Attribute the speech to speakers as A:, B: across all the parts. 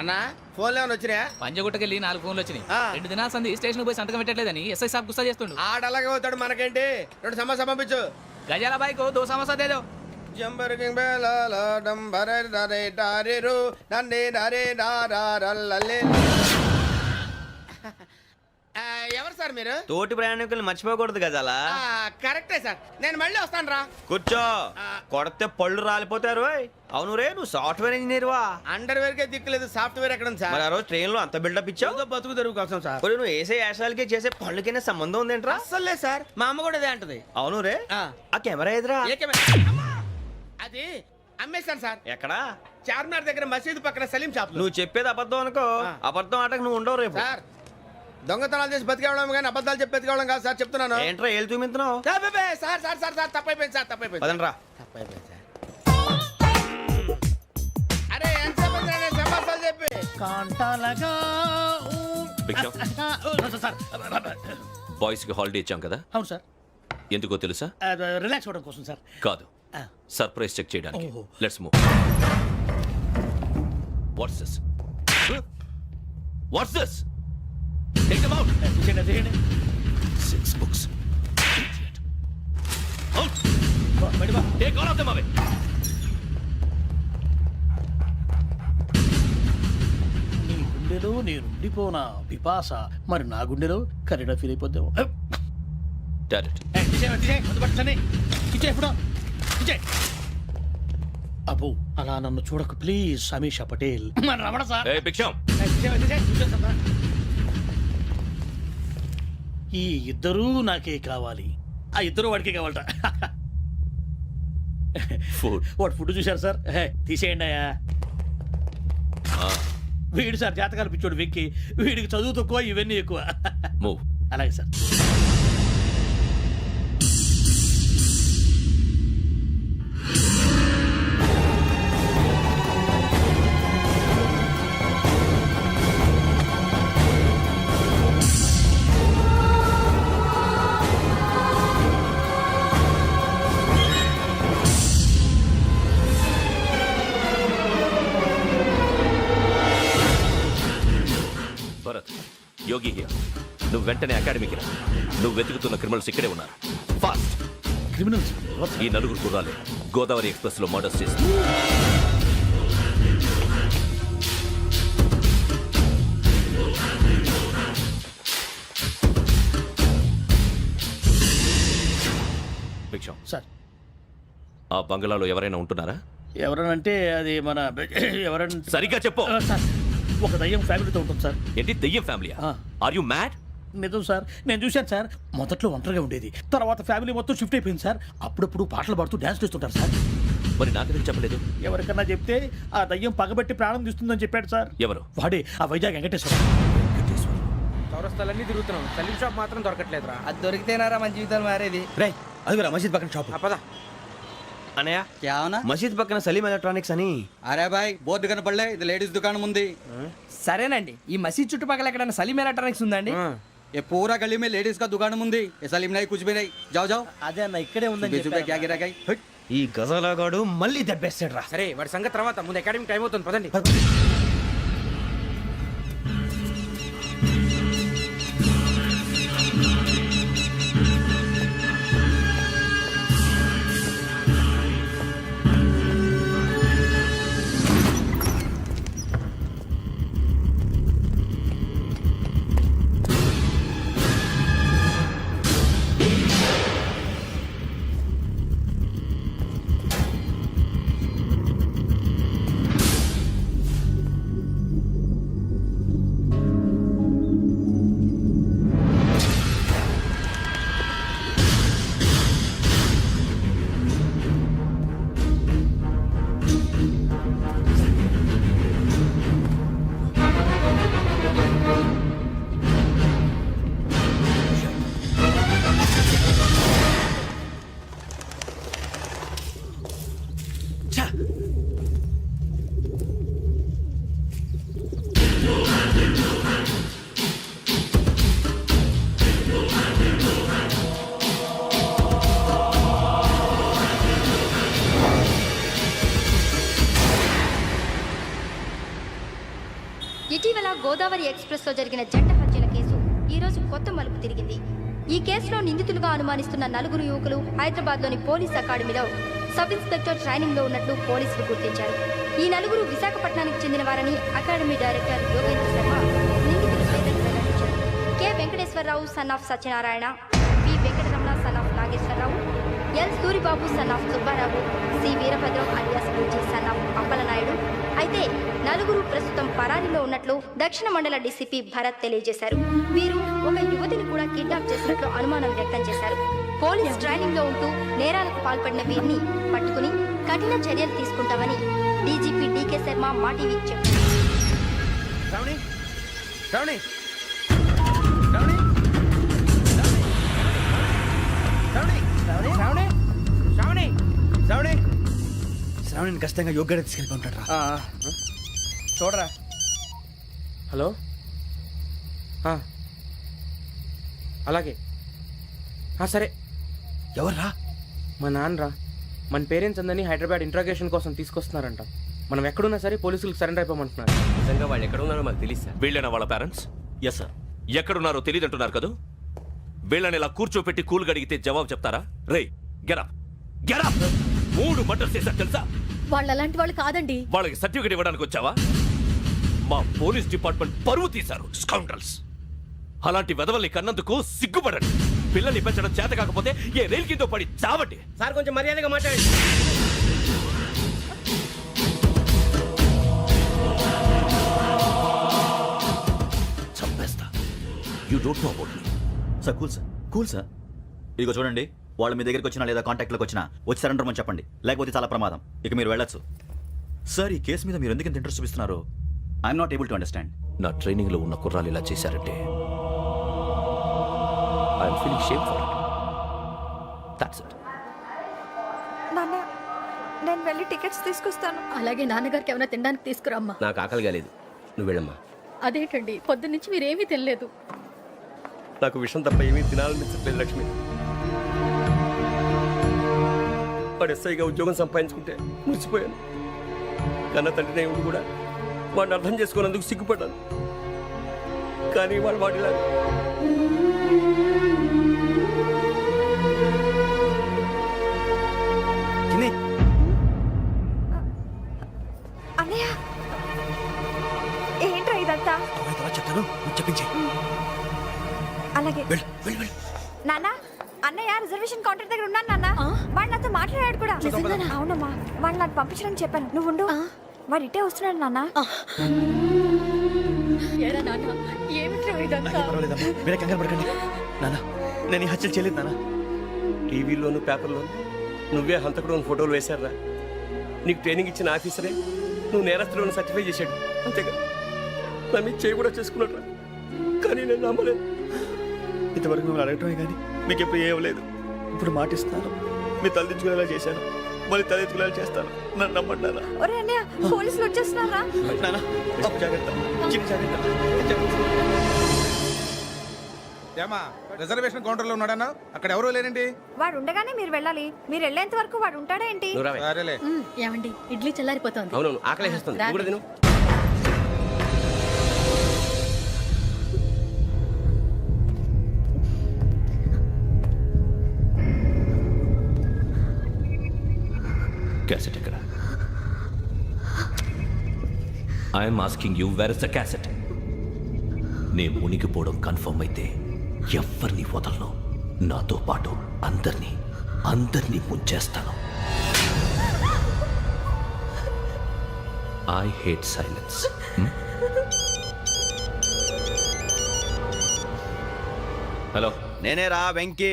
A: అన్నా ఫోన్లో ఏమైనా వచ్చినాయా?
B: పంజగుట్టకెళ్ళి 4 ఫోన్లు వచ్చినాయి.
A: ఆ.
B: 2 దినాల సంది స్టేషన్ పోయి సంతకం పెట్టలేదని ఎస్ఐ సాబ్ గుస్తా చేస్తుండు.
A: ఆడలాగే పోతాడు, మనకేంటి? 2 సమస్య పంపించు.
B: గజాల బైక్ 2 సమోసా దేదో.
A: జంబరకింగ్ బేలాల డంబరే డరే డారిరు నందే డరే డారారల్లలే. ఎవరు సార్ మీరు?
C: తోటి ప్రయాణికులు మర్చిపోకూడదు గజాల.
A: కరెక్టే సార్, నేను మళ్ళీ వస్తాను రా.
C: కూర్చో, కొడితే పళ్ళు రాలిపోతారు. అవును రే, నువ్వు సాఫ్ట్వేర్ ఇంజనీర్ వా?
A: అండర్వేర్ కే దిక్కులేదు, సాఫ్ట్వేర్ ఎక్కడ ఉంది
C: మరి
A: సార్?
C: ఆ రోజు ట్రైన్ లో అంత బిల్డప్ ఇచ్చావు.
A: బతుకు తెరువు కోసం సార్.
C: ఒరేయ్, నువ్వు వేసే యాశాలకి చేసే పళ్ళకైనా సంబంధం ఉందేంట్రా?
A: అస్సలు లేదు సార్, మా అమ్మ కూడా అదే అంటది.
C: అవును రే,
A: ఆ.
C: ఆ కెమెరా ఎదురా?
A: ఏ కెమెరా? అమ్మా! అది అమ్మేశాను సార్.
C: ఎక్కడా?
A: చార్మినార్ దగ్గర మసీదు పక్కన సలీం షాప్.
C: నువ్వు చెప్పేది అబద్ధం అనుకో.
A: ఆ.
C: అబద్ధం ఆటకు నువ్వు ఉండవు రేపు.
A: సార్, దొంగతనాలు చేసి బతికేవడం కానీ అబద్ధాలు చెప్పి బతికేవడం కాదు సార్, చెప్తున్నాను.
C: ఏంట్రా ఏళ్ళు చూపించినావు?
A: సార్ సార్ సార్ సార్ తప్పైపోయింది సార్, తప్పైపోయింది.
C: పదండ్రా.
A: తప్పైపోయింది సార్. అరే ఎంతసేపు అయింది రా సమాసాలు చెప్పి?
D: కాంటాలగా
E: భిక్షం,
D: సార్
E: బాయ్స్ కి హాలిడే ఇచ్చాం కదా,
D: అవును సార్,
E: ఎందుకో తెలుసా?
D: రిలాక్స్ అవ్వడం కోసం సార్.
E: కాదు, సర్ప్రైజ్ చెక్ చేయడానికి.
D: ఓహో.
E: Let's move. What's this? What's this? Take them out.
D: తీయండి
E: 6 books. Out. Take all of them away.
D: నీ గుండెలో నేను ఉండిపోనా పిపాస, మరి నా గుండెలో కరీడా ఫీల్ అయిపోద్దాము.
E: Direct.
D: అబ్బో, అలా నన్ను చూడకు ప్లీజ్ సమీషా పటేల్. మన రమణ సార్.
E: Hey, భిక్షం.
D: ఈ ఇద్దరూ నాకే కావాలి, ఆ ఇద్దరు వాడికే కావాలట.
E: Food.
D: వాడు ఫుడ్ చూశారు సార్, తీసేయండి అయ్యా. వీడు సార్ జాతకాలు పిచ్చోడు వెక్కి, వీడికి చదువు తక్కువ ఇవన్నీ ఎక్కువ.
E: Move.
D: అలాగే సార్.
E: Bharat, Yogi here. నువ్వు వెంటనే అకాడమీకి రా. నువ్వు వెతుకుతున్న క్రిమినల్స్ ఇక్కడే ఉన్నారు. ఫాస్ట్.
D: క్రిమినల్స్
E: ఈ నలుగురు కుర్రాలే గోదావరి ఎక్స్ప్రెస్ లో మర్డర్స్ చేసి భిక్షం,
D: సార్.
E: ఆ బంగ్లాలో ఎవరైనా ఉంటున్నారా?
D: ఎవరనంటే అది మన ఎవరంటే
E: సరిగ్గా చెప్పు.
D: సార్, ఒక దయ్యం ఫ్యామిలీతో ఉంటుంది సార్.
E: ఏంటి దెయ్యం ఫ్యామిలీ?
D: ఆ.
E: Are you mad?
D: నిజం సార్, నేను చూశాను సార్. మొదట్లో ఒంటరిగా ఉండేది, తర్వాత ఫ్యామిలీ మొత్తం షిఫ్ట్ అయిపోయింది సార్. అప్పుడప్పుడు పాటలు పాడుతూ డ్యాన్స్ చేస్తుంటారు సార్.
E: మరి నాకెందుకు చెప్పలేదు?
D: ఎవరికన్నా చెప్తే ఆ దయ్యం పగబెట్టి ప్రాణం తీస్తుందని చెప్పాడు సార్.
E: ఎవరు?
D: వాడే ఆ వైజాగ్ వెంకటేశ్వర.
A: చౌరస్తాలన్నీ తిరుగుతున్నాం, సలీం షాప్ మాత్రం దొరకట్లేదురా.
F: అది దొరికితేనారా మన జీవితాలు మారేది.
C: రేయ్, అదిగురా మసీద్ పక్కన షాప్.
A: పద.
C: అనయ్య,
F: क्या होना?
C: మసీద్ పక్కన సలీం ఎలక్ట్రానిక్స్ అని.
F: అరే బాయ్, బోర్డు కనపడలే, ఇది లేడీస్ దుకాణం ఉంది. సరేనండి, ఈ మసీద్ చుట్టుపక్కల ఎక్కడైనా సలీం ఎలక్ట్రానిక్స్ ఉందండి? ये पूरा गली में लेडीज का दुकान मुंदी, ये सलीम नहीं कुछ भी नहीं. जाओ जाओ.
D: అదే అన్న ఇక్కడే ఉందని
F: बीस रुपए क्या गिरा गई?
C: ఈ గజాలగాడు మళ్ళీ దెబ్బేస్తాడు రా.
A: సరే, వాడి సంగతి తర్వాత, ముందు అకాడమిక్ టైం అవుతుంది, పదండి.
G: ఇటీవల గోదావరి ఎక్స్ప్రెస్లో జరిగిన జంట హత్యల కేసు ఈరోజు కొత్త మలుపు తిరిగింది. ఈ కేసులో నిందితులుగా అనుమానిస్తున్న 4 యువకులు హైదరాబాద్లోని పోలీస్ అకాడమీలో సబ్ ఇన్స్పెక్టర్ ట్రైనింగ్లో ఉన్నట్లు పోలీసులు గుర్తించారు. ఈ 4 విశాఖపట్నానికి చెందిన వారని అకాడమీ డైరెక్టర్ యోగేంద్ర శర్మ నిందితుల పేర్లను వెల్లడించారు. K Venkateswararao son of Satyanarayana, P Venkataramana son of Nageswararao, L Suribabu son of Subbarao, C Veerabhadram alias Bujji son of Appalanaidu. అయితే 4 ప్రస్తుతం పరారీలో ఉన్నట్లు దక్షిణ మండల డీసీపీ భరత్ తెలియజేశారు. వీరు ఒక యువతిని కూడా కిడ్నాప్ చేసినట్లు అనుమానం వ్యక్తం చేశారు. పోలీస్ ట్రైనింగ్ లో ఉంటూ నేరాలకు పాల్పడిన వీరిని పట్టుకుని కఠిన చర్యలు తీసుకుంటామని డీజీపీ డీకే శర్మ మా టీవీకి చెప్పారు.
A: శ్రావణి శ్రావణి శ్రావణి శ్రావణి శ్రావణి శ్రావణి శ్రావణి శ్రావణిని ఖచ్చితంగా యోగ్యత తీసుకెళ్ళి ఉంటాడు రా.
F: చూడరా.
H: హలో అలాగే సరే.
A: ఎవర్రా?
H: మా నాన్నరా. మన పేరెంట్స్ అందరినీ హైదరాబాద్ ఇంట్రాగేషన్ కోసం తీసుకొస్తున్నారంట. మనం ఎక్కడున్నా సరే పోలీసులకు సరెండర్ అయిపోమంటున్నారు.
E: నిజంగా వాళ్ళు ఎక్కడ ఉన్నారో మాకు తెలియదు సార్. వీళ్ళైనా వాళ్ళ పేరెంట్స్? Yes sir. ఎక్కడున్నారో తెలియదంటున్నారు కదా. వీళ్ళని ఇలా కూర్చోపెట్టి కూల్ గడిగితే జవాబు చెప్తారా? రే గెటప్ గెటప్. 3 మర్డర్స్ చేశారు తెలుసా?
I: వాళ్ళు అలాంటి వాళ్ళు కాదండి.
E: వాళ్ళకి సర్టిఫికేట్ ఇవ్వడానికి వచ్చావా? మా పోలీస్ డిపార్ట్మెంట్ పరువు తీశారు స్కౌండ్రల్స్. అలాంటి వెధవల్ని కన్నందుకు సిగ్గుపడండి. పిల్లల్ని పెంచడం చేత కాకపోతే ఏ రైలు కింద పడి చావండి.
F: సార్ కొంచెం మర్యాదగా మాట్లాడండి.
E: చంపేస్తా. You don't know about me.
J: Sir cool sir. ఇదిగో చూడండి, వాళ్ళు మీ దగ్గరికి వచ్చినా లేదా కాంటాక్ట్లోకి వచ్చినా వచ్చి సరెండర్ అని చెప్పండి, లేకపోతే చాలా ప్రమాదం. ఇక మీరు వెళ్ళొచ్చు. సార్, ఈ కేసు మీద మీరు ఎందుకు ఇంత ఇంట్రెస్ట్ చూపిస్తున్నారు? I'm not able to understand.
E: నా ట్రైనింగ్ లో ఉన్న కుర్రాలు ఇలా చేశారంటే I'm feeling shame for it. That's it.
I: నాన్న, నేను వెళ్ళి టికెట్స్ తీసుకొస్తాను. అలాగే నాన్నగారికి ఏమైనా తినడానికి తీసుకురమ్మా.
F: నాకు ఆకలి కాలేదు, నువ్వు వెళ్ళమ్మా.
I: అదేంటండి, పొద్దున్నుంచి మీరేమీ తినలేదు.
F: నాకు విషయం తప్ప ఏమీ తినాలనిపించట్లేదు లక్ష్మి. వాడు ఎస్ఐగా ఉద్యోగం సంపాదించుకుంటే మురిసిపోయాను. కన్న తండ్రినే ఉండి కూడా వాడిని అర్థం చేసుకున్నందుకు సిగ్గుపడ్డాను. కానీ వాడు వాడిలా
I: అన్నయ్య, ఏంట్రా ఇదంతా?
A: చెప్తాను, చెప్పించి.
I: అలాగే నాన్న. అన్నయ్య రిజర్వేషన్ కౌంటర్ దగ్గర ఉన్నాను నాన్న. వాడు నాతో మాట్లాడాడు కూడా. అవునమ్మా, వాడు నాకు పంపించడం చెప్పాను. నువ్వు ఉండు, వాడు ఇట్టే వస్తున్నాడు నాన్న.
A: మీరే కంగారు పడకండి నాన్న. నేను ఈ హత్యలు చేయలేదు నాన్న.
F: టీవీలోను పేపర్లోను నువ్వే హంతకుడు ఫోటోలు వేశారా? నీకు ట్రైనింగ్ ఇచ్చిన ఆఫీసరే నువ్వు నేరస్తులను సర్టిఫై చేశాడు. అంతేగా నా మీద చేయి కూడా చేసుకున్నట్రా. కానీ నేను నమ్మలేదు.
A: ఇంతవరకు మిమ్మల్ని అడగటమే కానీ మీకు ఎప్పుడు ఏమలేదు. ఇప్పుడు మాటిస్తాను, మీరు తలదించుకునేలా చేశాను, మళ్ళీ తలెత్తుకునేలా చేస్తాను. నన్ను నమ్మండి నాన్న.
I: ఒరే అన్నయ్య, పోలీసులు వచ్చేస్తున్నారా?
A: నాన్న జాగ్రత్త, చిన్న జాగ్రత్త.
K: ఏమా రిజర్వేషన్ కౌంటర్ లో ఉన్నాడన్నా? అక్కడ ఎవరూ లేనండి.
I: వాడు ఉండగానే మీరు వెళ్ళాలి. మీరు వెళ్ళేంత వరకు వాడు ఉంటాడా ఏంటి?
K: సరేలే.
I: ఏమండి, ఇడ్లీ చల్లారిపోతుంది.
F: అవును, ఆకలేస్తుంది. నువ్వు కూడా తిను.
E: క్యాసెట్ ఎక్కడ? I'm asking you, where is the cassette? నే మునిగిపోవడం కన్ఫర్మ్ అయితే ఎవ్వరిని వదలను. నాతో పాటు అందరినీ ముంచేస్తాను. I hate silence. హలో,
C: నేనే రా వెంకీ.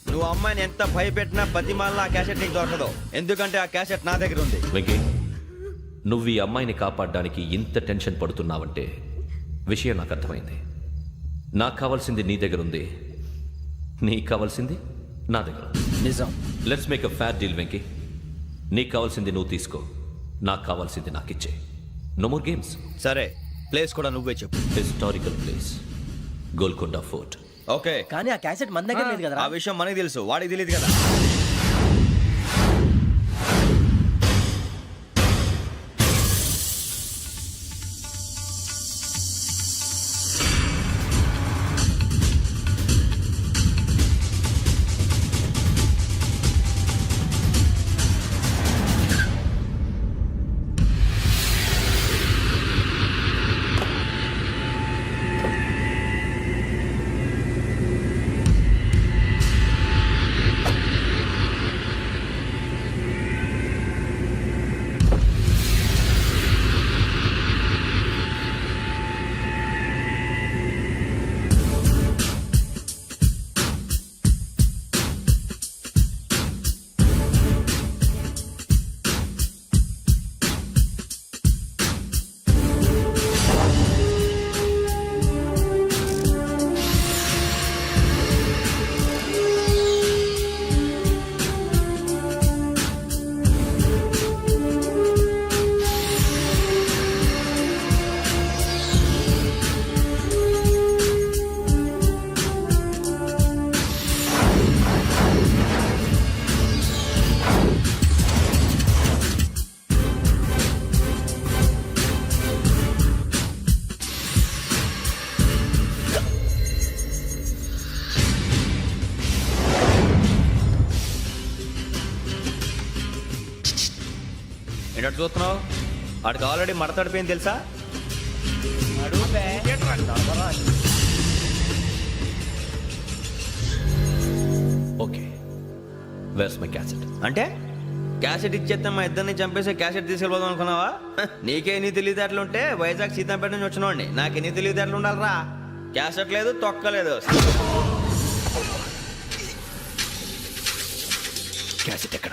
C: నువ్వు అమ్మాయిని ఎంత భయపెట్టినా బతిమాలినా ఆ క్యాసెట్ నీకు దొరకదు. ఎందుకంటే ఆ క్యాసెట్ నా దగ్గర ఉంది.
E: వెంకీ, నువ్వు ఈ అమ్మాయిని కాపాడడానికి ఇంత టెన్షన్ పడుతున్నావంటే విషయం నాకు అర్థమైంది. నాకు కావాల్సింది నీ దగ్గర ఉంది, నీకు కావాల్సింది నా దగ్గర.
A: నిజం.
E: Let's make a fair deal Venky. నీకు కావాల్సింది నువ్వు తీసుకో, నాకు కావాల్సింది నాకు ఇచ్చే. No more games.
C: సరే, ప్లేస్ కూడా నువ్వే చెప్పు.
E: Historical place, Golconda fort.
C: Okay,
A: కానీ ఆ క్యాసెట్ మన దగ్గర లేదు కదా.
C: ఆ విషయం మనకి తెలుసు, వాడికి తెలియదు కదా. ఏంటంటే చూస్తున్నావు? వాడికి ఆల్రెడీ మడతడిపోయింది తెలుసా?
E: Okay where's my cassette?
C: అంటే క్యాసెట్ ఇచ్చేస్తే మా ఇద్దరిని చంపేసి క్యాసెట్ తీసుకెళ్ళిపోదాం అనుకున్నావా? నీకే ఎన్ని తెలివితేటలు ఉంటే వైజాగ్ సీతంపేట నుంచి వచ్చినోడిని నాకు ఎన్ని తెలివితేటలు ఉండాలరా? క్యాసెట్ లేదు, తొక్కలేదు.
E: క్యాసెట్ ఎక్కడ?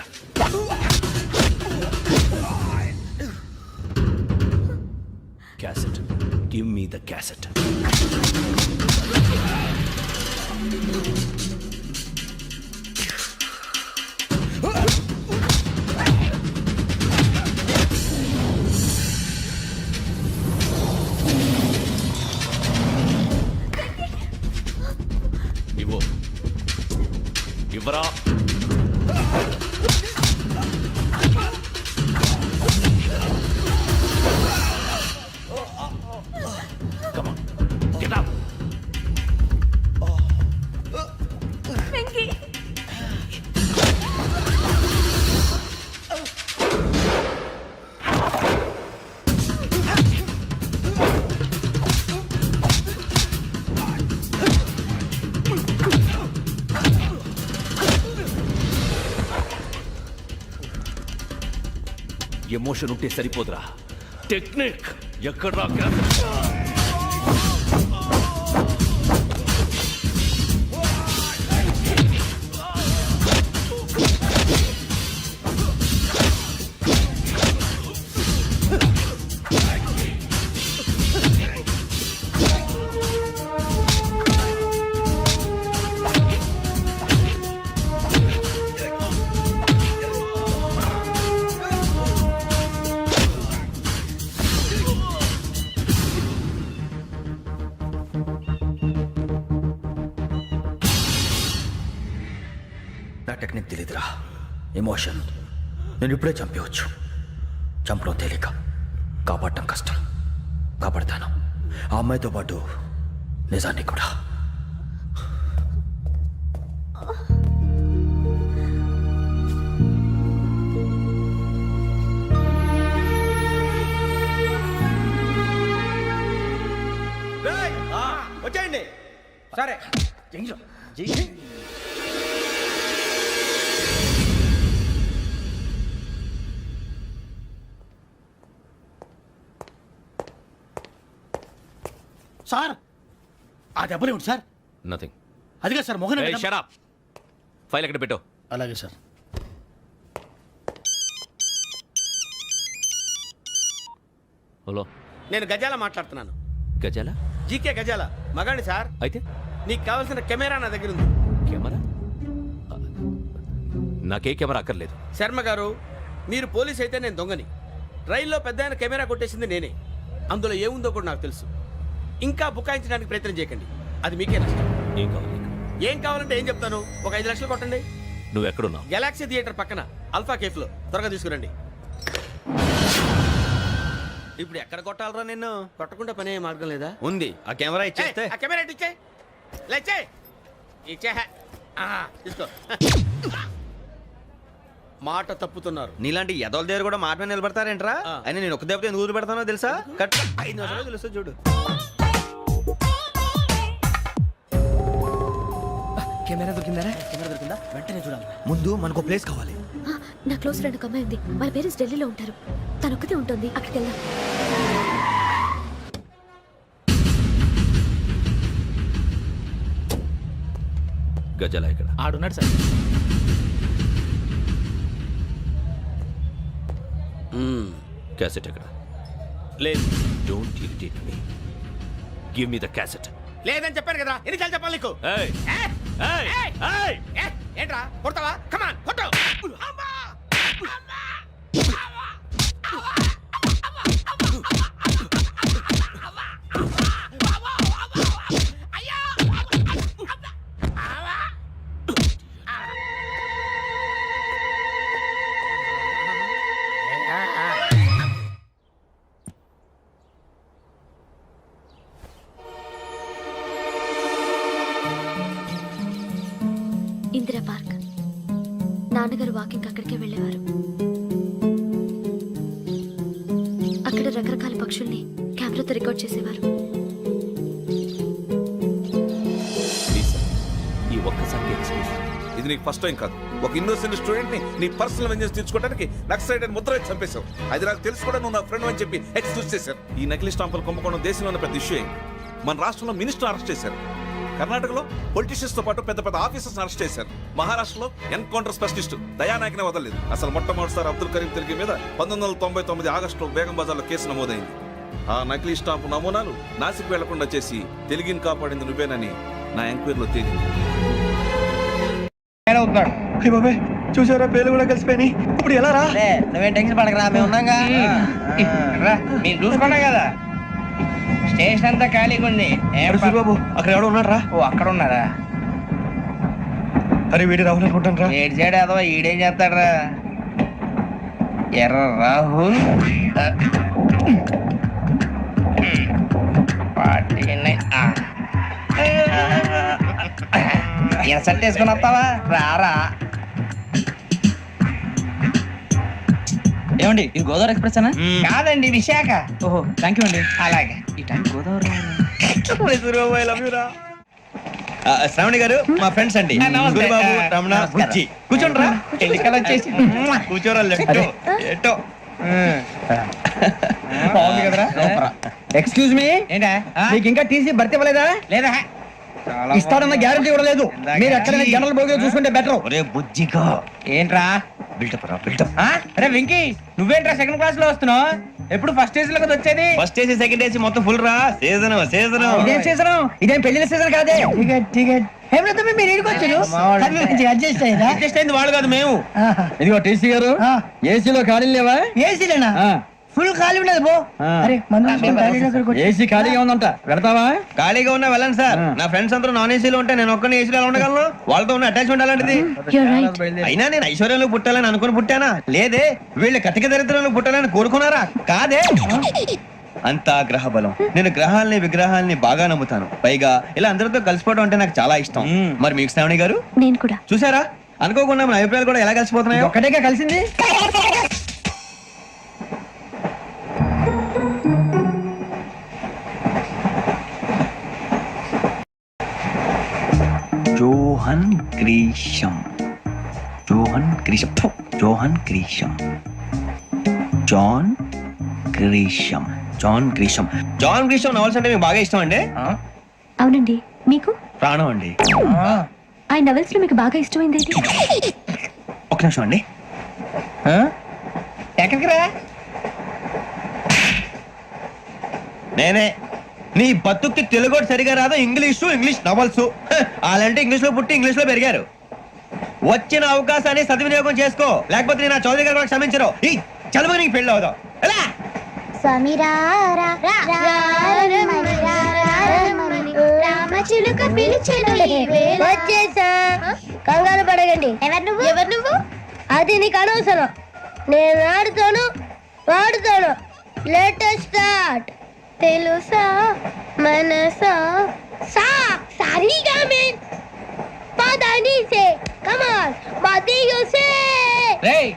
E: Cassette, give me the cassette. ఇవ్వు, ఇవ్వరా. Come on, get up. Emotion ఉంటే సరిపోదురా, టెక్నిక్ ఎక్కడ్రా?
C: నా టెక్నిక్ తెలీదురా, ఎమోషన్. నేను ఇప్పుడే చంపేవచ్చు. చంపడం తేలిక, కాపాడటం కష్టం. కాపాడతాను ఆ అమ్మాయితో పాటు నిజాన్ని కూడా. వచ్చేయండి.
D: సరే సార్, ఆ దెబ్బలు ఏమిటి సార్?
E: నథింగ్.
D: అదిగా sir Mohan.
E: Shut up. File ఎక్కడ పెట్టు?
D: అలాగే సార్.
E: హలో,
F: నేను గజాల మాట్లాడుతున్నాను.
E: గజాల?
F: జీకే గజాల మగాండి సార్.
E: అయితే
F: నీకు కావాల్సిన కెమెరా నా దగ్గర ఉంది.
E: కెమెరా? నాకే కెమెరా అక్కర్లేదు.
F: శర్మ గారు, మీరు పోలీస్ అయితే నేను దొంగని. రైల్లో పెద్ద ఆయన కెమెరా కొట్టేసింది నేనే. అందులో ఏముందో కూడా నాకు తెలుసు. ఇంకా బుకాయించడానికి ప్రయత్నం చేయకండి, అది మీకే నష్టం.
E: ఏం కావాలి?
F: ఏం కావాలంటే ఏం చెప్తాను. ఒక 5 లక్షలు కొట్టండి.
E: నువ్వు ఎక్కడున్నావు?
F: గెలాక్సీ థియేటర్ పక్కన అల్ఫా కేఫ్లో. త్వరగా తీసుకురండి.
C: ఇప్పుడు ఎక్కడ కొట్టాలరా నిన్ను?
F: కొట్టకుండా పనే మార్గం లేదా?
C: ఉంది. ఆ కెమెరా ఇచ్చేస్తే.
F: ఆ కెమెరా ఇచ్చే లేచే ఇచ్చే తీసుకో. మాట తప్పుతున్నారు.
C: నీలాంటి ఎదల దగ్గర కూడా మాట మీద నిలబడతారేంట్రా? అయినా నేను ఒక దెబ్బతో ఎందుకు పెడతానో తెలుసా? కట్ 5 నిమిషాలు తెలుసు చూడు.
H: కెమెరా దొరికిందా?
D: వెంటనే చూడాలి.
C: ముందు మనకు ప్లేస్ కావాలి.
I: నా క్లోజ్ ఫ్రెండ్ ఒక అమ్మాయి ఉంది. వాళ్ళ పేరెంట్స్ ఢిల్లీలో ఉంటారు. తను ఒక్కతే ఉంటుంది. అక్కడికి వెళ్దాం.
E: గజాల ఇక్కడ
B: ఆడున్నాడు సార్.
E: క్యాసెట్ ఎక్కడ?
F: లేదు.
E: Don't irritate me. Give me the cassette.
F: లేదని చెప్పాను కదా, ఎన్నిసార్లు చెప్పాలి నీకు?
E: ఏయ్ ఏయ్ ఏయ్!
F: ఏంట్రా కొడతావా? కమాన్ కొట్టు.
I: ఇందిరా పార్క్. నాన్నగారు వాకింగ్ అక్కడికే వెళ్ళేవారు. అక్కడ రకరకాల పక్షుల్ని కెమెరాతో రికార్డ్ చేసేవారు.
E: ప్లీజ్ సార్, ఈ ఒక్కసారి ఎక్స్క్యూజ్.
K: ఇది నీకు ఫస్ట్ టైం కాదు. ఒక ఇన్నోసెంట్ స్టూడెంట్ ని నీ పర్సనల్ వెంజెన్స్ తీర్చుకోవడానికి నక్సలైట్ అని ముద్ర వేసి చంపేశావు. అది నాకు తెలుసు కూడా నువ్వు నా ఫ్రెండ్ అని చెప్పి ఎక్స్క్యూజ్ చేశారు. ఈ నకిలీ స్టాంపులు కుంభకోణం దేశంలో ఉన్న పెద్ద ఇష్యూ అయింది. మన రాష్ట్రంలో మినిస్టర్ అరెస్ట్ చేశారు. కర్ణాటకలో పొలిటీషియన్స్ తో పాటు పెద్ద పెద్ద ఆఫీసర్స్ అరెస్ట్ చేశారు. మహారాష్ట్రలో ఎన్కౌంటర్ స్పెషలిస్ట్ దయానాయకనే వదలలేదు. అసలు మొట్టమొదటిసారి అబ్దుల్ కరీం తిరిగి మీద 1999 ఆగస్టులో బేగం బజార్లో కేసు నమోదైంది. ఆ నకిలీ స్టాంపు నమూనాలు నాసిక్ వెళ్లకుండా చేసి తెలుగుని కాపాడింది నువ్వేనని నా ఎంక్వైరీలో తేలింది.
A: చూసారా, పేర్లు కూడా కలిసిపోయినాయి. ఇప్పుడు ఎలా రా?
H: నువ్వేం టెన్షన్ పడకరా, మేము ఉన్నాగా. మీరు చూసుకున్నా కదా, స్టేషన్ అంతా ఖాళీగా ఉంది.
A: బాబు అక్కడ ఎవడో ఉన్నాడు రా.
H: ఓ అక్కడ ఉన్నారా?
A: అరే వీడి రాహుల్ అనుకుంటాను రా.
H: ఏడు చేయడం అదో ఈడేం చేస్తాడరా? ఎర్ర రాహుల్ ఇన్సర్ట్ వేసుకుని వస్తావా? రారా.
B: ఏమండి ఇది గోదావరి ఎక్స్ప్రెస్ అనా?
H: కాదండి, విశాఖ.
B: ఓహో థ్యాంక్ యూ అండి.
H: అలాగే.
B: ఈ టైం గోదావరి
C: శ్రావణి గారు మా ఫ్రెండ్స్ అండి.
H: నమస్తే.
C: గురుబాబు, రమణ, బుజ్జి. కూర్చోండి రా.
H: ఎన్నికలు వచ్చేసి
C: కూర్చోరా. లెట్టో ఎట్టో.
H: బాగుంది కదరా?
B: ఎక్స్క్యూజ్ మీ,
H: ఏంటా?
B: మీకు ఇంకా టీసీ భర్తీ ఇవ్వలేదా?
H: లేదా
B: ఇస్తాడన్న గ్యారంటీ కూడా లేదు. మీరు ఎక్కడైనా జనరల్ బోగిలో చూసుకుంటే బెటర్.
C: ఒరే బుజ్జిగా
H: ఏంట్రా?
C: బిల్డప్ రా, బిల్డప్.
H: అరే వెంకీ, నువ్వేంట్రా సెకండ్ క్లాస్ లో వస్తున్నావు? ఎప్పుడు ఫస్ట్ ఏసీ లో కదా వచ్చేది?
C: ఫస్ట్ ఏసీ సెకండ్ ఏసీ మొత్తం ఫుల్ రా. Season season.
B: ఇదేం సీజన్? ఇదేం పెళ్లిన సీజన్ కాదే. టికెట్ మీరు ఇంటికి వచ్చారు. అడ్జస్ట్ అయ్యారా?
H: అడ్జస్ట్ అయింది వాళ్ళు కాదు, మేము.
B: ఇదిగో టీసీ గారు, ఏసీలో ఖాళీలు లేవా? ఏసీలేనా? ఫుల్ ఖాళీ ఉండదు బో. అరే ఏసీ ఖాళీగా ఉందంట, పెడతావా?
C: ఖాళీగా ఉన్నా వెళ్ళండి సార్. నా ఫ్రెండ్స్ అందరూ నాన్ ఏసీలో ఉంటే నేను ఒక్కనే ఏసీలో ఎలా ఉండగలను? వాళ్ళతో ఉన్న అటాచ్మెంట్ అలాంటిది. అయినా నేను ఐశ్వర్యంలో పుట్టాలని అనుకుని పుట్టానా? లేదే. వీళ్ళు కటిక దరిద్రంలో పుట్టాలని కోరుకున్నారా? కాదే. అంతా గ్రహ బలం. నేను గ్రహాలని విగ్రహాలని బాగా నమ్ముతాను. పైగా ఇలా అందరితో కలిసిపోవడం అంటే నాకు చాలా ఇష్టం. మరి మీకు శ్రావణి గారు?
I: నేను కూడా.
C: చూసారా, అనుకోకుండా మన అభిప్రాయాలు కూడా ఎలా కలిసిపోతున్నాయో.
B: ఒక్కటేగా కలిసింది.
C: John Grisham, John Grisham, John Grisham, John Grisham, John Grisham. John Grisham novels అంటే మీకు బాగా ఇష్టం అండి?
I: అవునండి. మీకు?
C: ప్రాణం అండి.
I: ఆ నవెల్స్ లో మీకు బాగా ఇష్టమైంది?
C: ఒక నిమిషం అండి.
H: ఎక్కడికి రా?
C: నేనే. నీ బతుక్కి తెలుగు సరిగా రాదు, ఇంగ్లీష్ నవల్స్. అలాంటి ఇంగ్లీష్ లో పుట్టి ఇంగ్లీష్ లో పెరిగారు. వచ్చిన అవకాశాన్ని సద్వినియోగం చేసుకో, లేకపోతే నేను ఆ చౌదరి గారు కూడా క్షమించరు. ఈ చదువు నీకు పెళ్ళి అవుదాం. ఎలా?
I: కంగారు పడగండి. ఎవరు నువ్వు? అది నీకు అనవసరం. నేను ఆడుతాను, వాడుతాను. Latest start. తెలుసా మనసా సా సారీగా మే పదాని సే కమాల్ బాతియో సే.
B: రేయ్,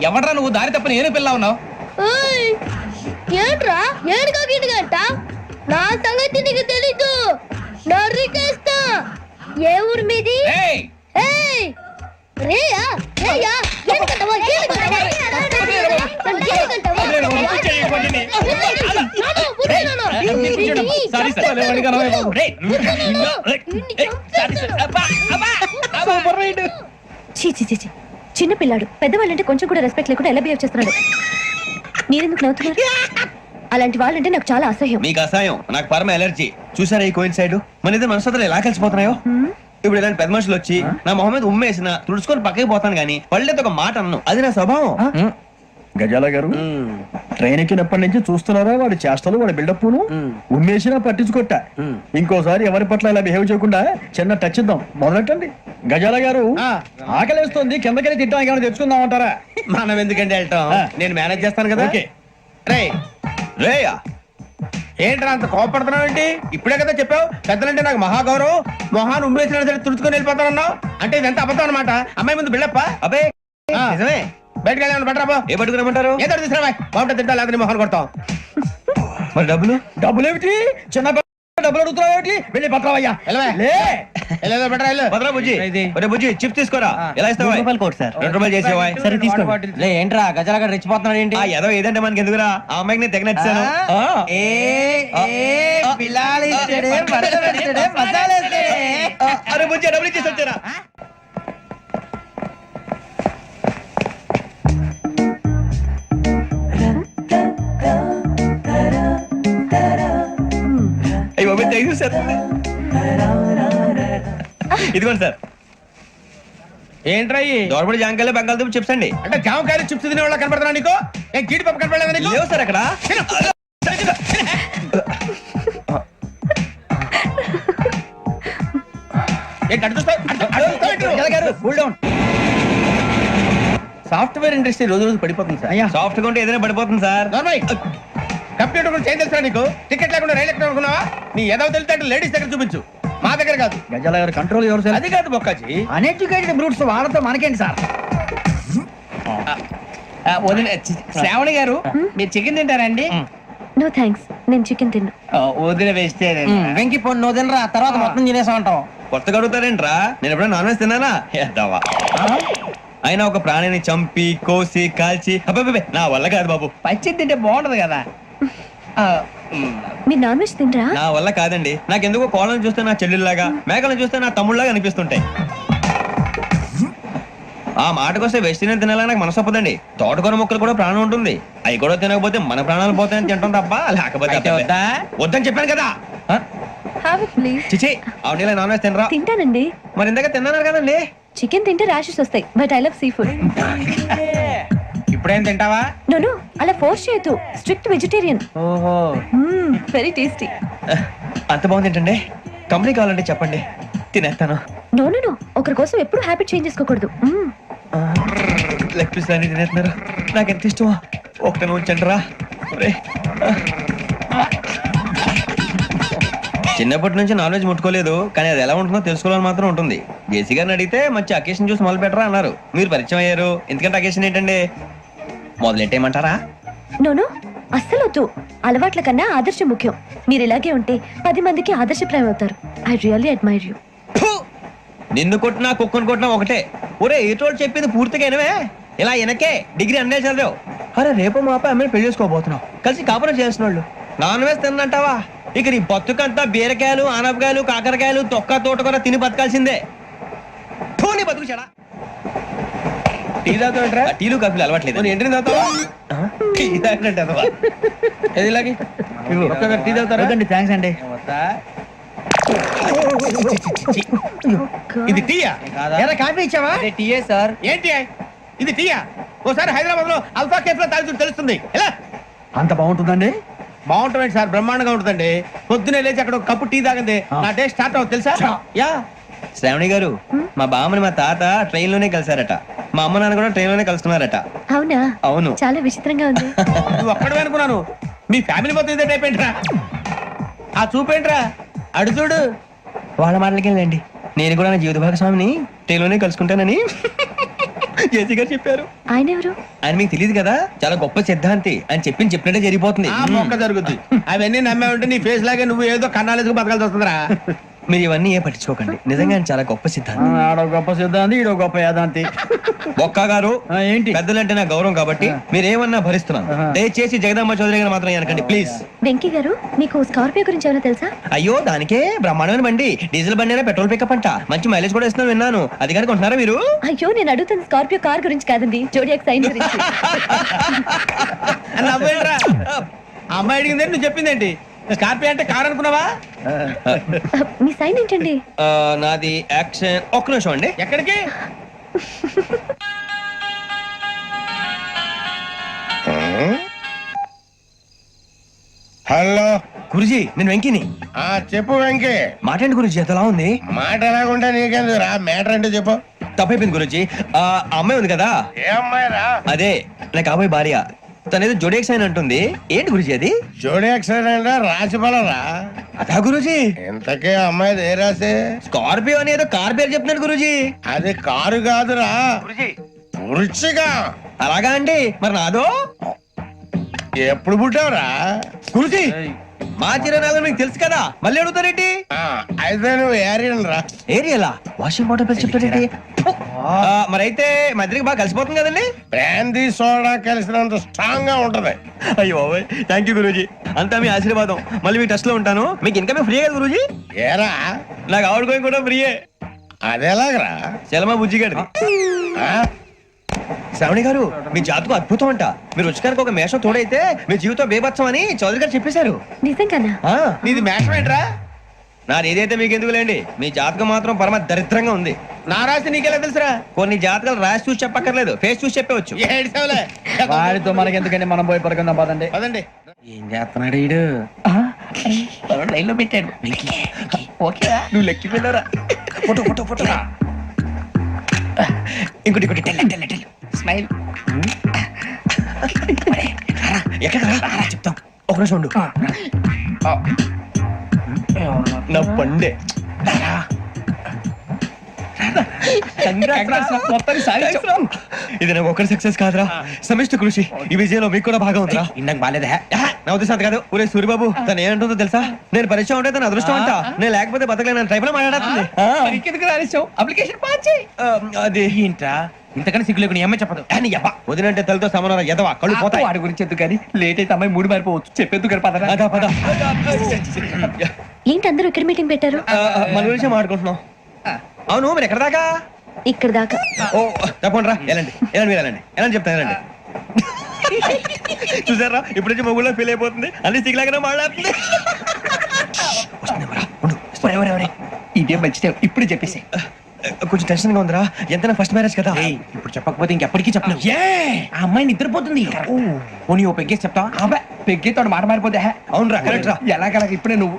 B: ఎవడ్రా నువ్వు? దారి తప్ప నేను పిల్ల ఉన్నావు.
I: ఓయ్ ఏంట్రా ఏడుగా గిడుగంట? నా సంగతి నీకు తెలీదు. నరికేస్తా. ఏ ఊరు మీది?
B: ఏయ్
I: ఏయ్ రేయా రేయా ఏంటంటవా? చిన్న పిల్లాడు. పెద్దవాళ్ళంటే కొంచెం కూడా రెస్పెక్ట్ లేకుండా ఎలా బిహేవ్ చేస్తున్నాడు. మీరెందుకు నవ్వుతున్నారు? అలాంటి వాళ్ళంటే నాకు చాలా అసహ్యం.
C: మీకు అసహాయం, నాకు పరమ ఎలర్జీ. చూసారా ఈ కోయిన్ సైడ్? మన ఇద్దరు మనసులో ఎలా కలిసిపోతున్నాయో. ఇప్పుడు ఇలాంటి పెద్ద మనుషులు వచ్చి నా మొహం మీద ఉమ్మేసిన తుడుచుకొని పక్కకి పోతాను కానీ పళ్ళేతో ఒక మాట అన్ను. అది నా స్వభావం.
D: గజాల గారు, ట్రైన్ ఎక్కినప్పటి నుంచి చూస్తున్నారా వాడి చేష్టలు, వాడి బిల్డప్ ఉమ్మేసినా పట్టించుకోట. ఇంకోసారి ఎవరి పట్ల ఇలా బిహేవ్ చేయకుండా చిన్న టచ్ ఇద్దాం. మొదలెట్టండి. గజాల గారు, ఆకలేస్తుంది, కిందకెళ్ళి తిట్టానికి ఏమైనా తెచ్చుకుందాం అంటారా?
C: మనం ఎందుకంటే వెళ్తాం, నేను మేనేజ్ చేస్తాను కదా.
H: రే
C: రేయా,
H: ఏంట్రా అంత కోపడుతున్నావు ఏంటి? ఇప్పుడే కదా చెప్పావు పెద్దలంటే నాకు మహాగౌరవం, మొహాన్ని ఉమ్మేసిన సరే తుడుచుకొని వెళ్ళిపోతానన్నావు. అంటే ఇదంతా అబద్ధం అనమాట. అమ్మాయి ముందు బిళ్ళప్ప.
C: అబ్బే నిజమే. బయటకు వెళ్ళాను బట్రాబో. ఏ పట్టుకురమ్మంటారు? ఏదో తీసుకురా బాగుంటుంది తింటా లేదని మొహన్ కొడతాం. మరి డబ్బులు?
D: డబ్బులు ఏమిటి చిన్న డబ్బులు అడుగుతున్నావు ఏమిటి? వెళ్ళి పట్టరావయ్యా.
C: భద్రా బుజ్జి, ఒరే బుజ్జి చిప్స్ తీసుకోరా. ఎలా ఇస్తావా? ₹2 చేసేవా?
B: సరే తీసుకో. లే ఏంట్రా గజాలగా రెచ్చిపోతున్నాడు ఏంటి?
C: ఆ ఏదో ఏదంటే మనకి ఎందుకురా, ఆ అమ్మాయికి నేను తెగ నచ్చాను. అరే బుజ్జి డబ్బులు ఇచ్చేసి వచ్చారా? అయ్యో థ్యాంక్ యూ సార్. ఇదిగోండి సార్.
B: ఏంట్రా
C: దోరబడి జాంకాయలు బంగాళదుంప చిప్స్ అండి.
B: అంటే జామకాయలు చిప్స్ తినే వాళ్ళ కనపడుతున్నా నీకు? ఏం గీడి పప్పు కనపడలేదు నీకు?
C: లేవు సార్ అక్కడ.
B: సాఫ్ట్వేర్ ఇండస్ట్రీ రోజు రోజు పడిపోతుంది సార్.
C: సాఫ్ట్ గా ఉంటే ఏదైనా పడిపోతుంది సార్.
B: కంప్యూటర్ గురించి ఏం తెలుసా నీకు? టికెట్ లేకుండా రైలు ఎక్కడ అనుకున్నావా? నీ ఏదో తెలితే లేడీస్ దగ్గర చూపించు, మా దగ్గర కాదు.
D: గజాల గారు కంట్రోల్ ఎవరు సార్?
B: అది కాదు బొక్కాజీ.
D: అన్ఎడ్యుకేటెడ్ బ్రూట్స్ వాళ్ళతో మనకేంటి సార్?
B: శ్రావణి గారు మీరు చికెన్ తింటారండి?
I: నో థ్యాంక్స్, నేను చికెన్ తిన్ను.
B: వదిన వేస్తే వెంకి పొన్ను నువ్వు తినరా, తర్వాత మొత్తం తినేసా ఉంటాం.
C: కొత్తగా అడుగుతారేంట్రా? నేను ఎప్పుడైనా నాన్ వెజ్ తిన్నానా? ఎద్దావా. అయినా ఒక ప్రాణిని చంపి కోసి కాల్చి అబ్బబ్బే నా వల్ల కాదు బాబు.
B: పచ్చి తింటే బాగుంటది కదా.
I: మీరు నాన్ వెజ్ తినరా?
C: నా వల్ల కాదండి. నాకెందుకో కోళ్ళని చూస్తే నా చెల్లెల్లాగా, మేకలను చూస్తే నా తమ్ముళ్ళలాగా అనిపిస్తుంటాయి. ఆ మాటకొస్తే వెస్టిరియన్ తినాలని నాకు మనసు ఒప్పదండి. తోటకూర మొక్కలు కూడా ప్రాణం ఉంటుంది. అవి కూడా తినకపోతే మన ప్రాణాలు పోతాయని తింటాం తప్ప లేకపోతే వద్దని చెప్పాను కదా.
I: Have it please.
C: చిచి అవునీ నాన్ వెజ్ తినరా?
I: తింటానండి.
C: మరి ఇందాక తిన్నాను కదండి.
I: చికెన్ తింటే ర్యాషెస్ వస్తాయి, but I love sea food.
B: ఇప్పుడేం తింటావా?
I: నో అలా ఫోర్స్ చేయొద్దు. Strict vegetarian.
B: ఓహో
I: వెరీ టేస్టీ.
C: అంత బాగుంది ఏంటండి? కంపెనీ కావాలంటే చెప్పండి, తినేస్తాను.
I: నో ఒకరి కోసం ఎప్పుడు హ్యాబిట్ చేంజ్ చేసుకోకూడదు.
C: లెగ్ పీస్ అన్ని తినేస్తున్నారు. నాకు ఎంత ఇష్టమో ఒకటి ఉంచండి రా. చిన్నప్పటి నుంచి నాన్ వెజ్ ముట్టుకోలేదు, కానీ అది ఎలా ఉంటుందో తెలుసుకోవాలని మాత్రం ఉంటుంది. జేసీ గారిని అడిగితే మంచి అకేషన్ చూసి మొదలు పెట్టరా అన్నారు. మీరు పరిచయం అయ్యారు, ఎందుకంటే అకేషన్ ఏంటండి? మొదలెట్టేయమంటారా?
I: నో అస్సలు వద్దు. అలవాట్ల కన్నా ఆదర్శం ముఖ్యం. మీరు ఇలాగే ఉంటే 10 మందికి ఆదర్శప్రాయం అవుతారు. I really admire you.
C: నిన్ను కొట్టినా కుక్కను కొట్టినా ఒకటే. ఒరే ఏటోళ్ళు చెప్పింది పూర్తిగా వినవే. ఇలా వెనకే డిగ్రీ అన్నే చదివావు. అరే రేపు మా అబ్బాయి అమ్మని పెళ్లి చేసుకోబోతున్నావు, కలిసి కాపురం చేసిన వాళ్ళు. నాన్ వెజ్ తిన్నంటావా? ఇక నీ బతుకంతా బీరకాయలు ఆనపకాయలు కాకరకాయలు తొక్క తోట కూడా తిని బతకాల్సిందే. నీ బతుకు చెడా.
B: టీ తాగుతాంట్రా?
C: టీలు కాఫీలు అలవాట్లేదు.
B: ఎంట్రీ తాగుతావా?
C: టీ తాగినట్టు అదవా.
B: ఇలాగే టీ తాగుతారా?
D: థ్యాంక్స్ అండి.
B: ఇది టీయా?
D: కాఫీ ఇచ్చావా?
B: టీయే సార్. ఏంటి ఇది టీయా? ఓసారి హైదరాబాద్ లో అల్ఫా కేఫ్ లో తాగుతూ తెలుస్తుంది. ఎలా
D: అంత బాగుంటుందండి?
B: బాగుంటుంది సార్, బ్రహ్మాండంగా ఉంటుందండి. పొద్దునే లేచి అక్కడ ఒక కప్పు టీ తాగండి నా డే స్టార్ట్ అవుతుంది తెలుసా? యా.
C: శ్రావణి గారు, మా బామ్మని మా తాత ట్రైన్ లోనే కలిసారట. మా అమ్మ నాన్న కూడా ట్రైన్ లోనే కలుస్తున్నారట.
I: అవునా?
C: అవును.
I: చాలా విచిత్రంగా ఉంది.
B: నువ్వు ఒక్కడే అనుకున్నాను, మీ ఫ్యామిలీ మొత్తం ఇదే టైప్ ఏంట్రా? ఆ చూపేంట్రా అడు చూడు.
C: వాళ్ళ మాటలకి వెళ్ళండి. నేను కూడా నా జీవిత భాగస్వామిని ట్రైన్ లోనే కలుసుకుంటానని జేసీ గారు చెప్పారు.
I: ఆయన ఎవరు?
C: ఆయన మీకు తెలియదు కదా, చాలా గొప్ప సిద్ధాంతి అని చెప్పినట్టే జరిగిపోతుంది.
B: ఆ మొక్క జరుగుద్ది. అవన్నీ నమ్మే ఉంటే నీ ఫేస్ లాగే నువ్వు ఏదో కన్నాలేసుకు బతకాల్సి వస్తుందిరా.
C: మీరు ఇవన్నీ ఏ పట్టించుకోకండి, నిజంగా ఆయన చాలా గొప్ప సిద్ధాంతి.
D: ఆడో గొప్ప సిద్ధాంతి, ఈడో గొప్ప యాదాంతి.
C: బొక్క గారు
D: ఏంటి?
C: పెద్దలంటే నా గౌరవం కాబట్టి మీరేమన్నా భరిస్తున్నాను. దయచేసి జగదమ్మ చౌదరి గారు మాత్రం అనకండి ప్లీజ్.
I: వెంకీ గారు, మీకు స్కార్పియో గురించి ఏమైనా తెలుసా?
C: అయ్యో దానికే బ్రహ్మాండమైన బండి, డీజిల్ బండి అయినా పెట్రోల్ పికప్ అంట, మంచి మైలేజ్ కూడా ఇస్తున్నాను విన్నాను. అది కానీ కొంటున్నారా మీరు?
I: అయ్యో నేను అడుగుతుంది స్కార్పియో కార్ గురించి కాదండి, జోడియాక్ సైన్ గురించి.
B: నవ్వేంట్రా? ఆ అమ్మాయి అడిగింది నువ్వు చెప్పిందేంటి? స్కార్పియో అంటే కార్ అనుకున్నావా?
I: మీ సైన్ ఏంటండి?
C: నాది యాక్షన్. ఒక్క నిమిషం అండి.
B: ఎక్కడికి?
L: హలో
C: గురుజీ, నేను వెంకిని.
L: చెప్పు వెంకీ.
C: మాట్లాడి గురుజీ, ఎంతలా ఉంది?
L: మాట ఎలాగుంటా నీకెందుకు రా, మ్యాటర్ అంటే చెప్పు.
C: తప్పైపోయింది గురుజీ. ఆ అమ్మాయి ఉంది కదా,
L: ఏ అమ్మాయి రా?
C: అదే నా కాబోయే భార్య. తనేదో జోడేక్ సైన్ అంటుంది. ఏంటి గురుజీ అది?
L: జోడి యాక్సిడెంట్ రాసి పడరా?
C: అదా గురుజీ.
L: ఇంతకే అమ్మాయి ఏ రాసి?
C: స్కార్పియో అని ఏదో కార్ పేరు చెప్తున్నాడు గురుజీ.
L: అది కారు కాదురా, వృచ్చిక.
C: అలాగా అండి మరి నాదో
L: ఎప్పుడు పుట్టావురా?
C: కుర్చీ మా చిరనాలు మీకు తెలుసు కదా మళ్ళీ అడుగుతారేంటి
L: అయితే నువ్వు ఏరియన్ రా.
C: ఏరియలా వాషింగ్ వాటర్ బిల్ చెప్తారేంటి మరైతే మా ఇద్దరికి బాగా కలిసిపోతుంది కదండి
L: బ్రాందీ సోడా కలిసినంత స్ట్రాంగ్ గా ఉంటది.
C: అయ్యో థ్యాంక్ యూ గురూజీ అంతా మీ ఆశీర్వాదం మళ్ళీ మీ టెస్ట్ లో ఉంటాను మీకు ఇంకా ఫ్రీ కదా గురూజీ
L: ఏరా
C: నాకు ఆవిడ గోయింగ్ కూడా ఫ్రీయే
L: అదేలాగరా?
C: చలమా బుజ్జి గారి శ్రావణి గారు మీ జాతకు అద్భుతం అంట మీరు రుచికారికి ఒక మేషం తోడైతే మీ జీవితం బేబత్సం అని చౌదరి గారు చెప్పేశారు
I: నిజంగానా?
C: నీది మేషం ఏంట్రా నాది ఏదైతే మీకు ఎందుకు లేండి మీ జాతకం మాత్రం పరమ దరిద్రంగా ఉంది నా రాసి నీకెలా తెలుసురా కొన్ని జాతకాలు రాసి చూసి చెప్పక్కర్లేదు ఫేస్ చూసి చెప్పవచ్చు
L: ఏడ్చావులే.
B: వాడితో మనకి ఎందుకండి, మనం పోయి పడుకుందాం పదండి.
L: పదండి.
B: ఏం చేస్తున్నాడు వీడు? లైన్ లో పెట్టాడు. ఓకే
C: నువ్వు లెక్కి వెళ్ళరా ఫోటో ఫోటో ఫోటో ఇంకోటి ఇంకోటి టెల్
B: స్మైల్.
C: ఎక్కడ చెప్తాం ఒక నిమిషం ఉండు నా పండే ఇది నాకు ఒక్కరి సక్సెస్ కాదురా సమిష్టి కృషి ఈ విజయంలో మీకు కూడా భాగం ఉందిరా
B: ఇందాక బాగాలేదా?
C: నా ఉద్దేశం అంత కాదు ఊరే సూర్యబాబు తను ఏమంటుందో తెలుసా నేను పరిచయం ఉంటే తన అదృష్టం అంట నేను లేకపోతే బతకలేను ట్రైబ్ లో మాట్లాడుతుంది
B: అప్లికేషన్ పాస్ చేయి.
C: అది
B: ఏంట్రా ఇంతకన్నా సిగ్గు లేకుండా ఏమై చెప్పదు.
C: వదినంటే తలతో సమానం ఎదవా కళ్ళు పోతాయి
B: వాడి గురించి ఎందుకు కానీ లేట్ అయితే అమ్మాయి మూడు మారిపోవచ్చు. చెప్పేందుకు గారు పద.
C: అదా పద
I: ఏంటి అందరూ ఇక్కడ మీటింగ్ పెట్టారు?
C: మన గురించి మాట్లాడుకుంటున్నాం అవును మీరు ఎక్కడ దాకా
I: ఇక్కడ దాకా.
C: ఓ తప్పకుండా రా వెళ్ళండి వెళ్ళండి మీరు వెళ్ళండి వెళ్ళండి చెప్తాను వెళ్ళండి చూసారా ఇప్పుడు నుంచి మొగుల్లో ఫీల్ అయిపోతుంది అన్ని సిగ్లాగానే మాట్లాడుతుంది
B: ఇదే మంచిదే, ఇప్పుడు చెప్పేసి.
C: కొంచెం టెన్షన్ గా ఉందిరా ఎంతైనా ఫస్ట్ మ్యారేజ్ కదా
B: ఇప్పుడు చెప్పకపోతే ఇంకెప్పటికీ చెప్పలేవు. ఆ అమ్మాయి నిద్రపోతుంది. పోనీ ఓ పెగ్గేసి చెప్తావా? అబ్బాయి పెగ్గేతో మాట మారిపోతే.
C: అవునురా కరెక్ట్ రా
B: ఎలాగలా ఇప్పుడే నువ్వు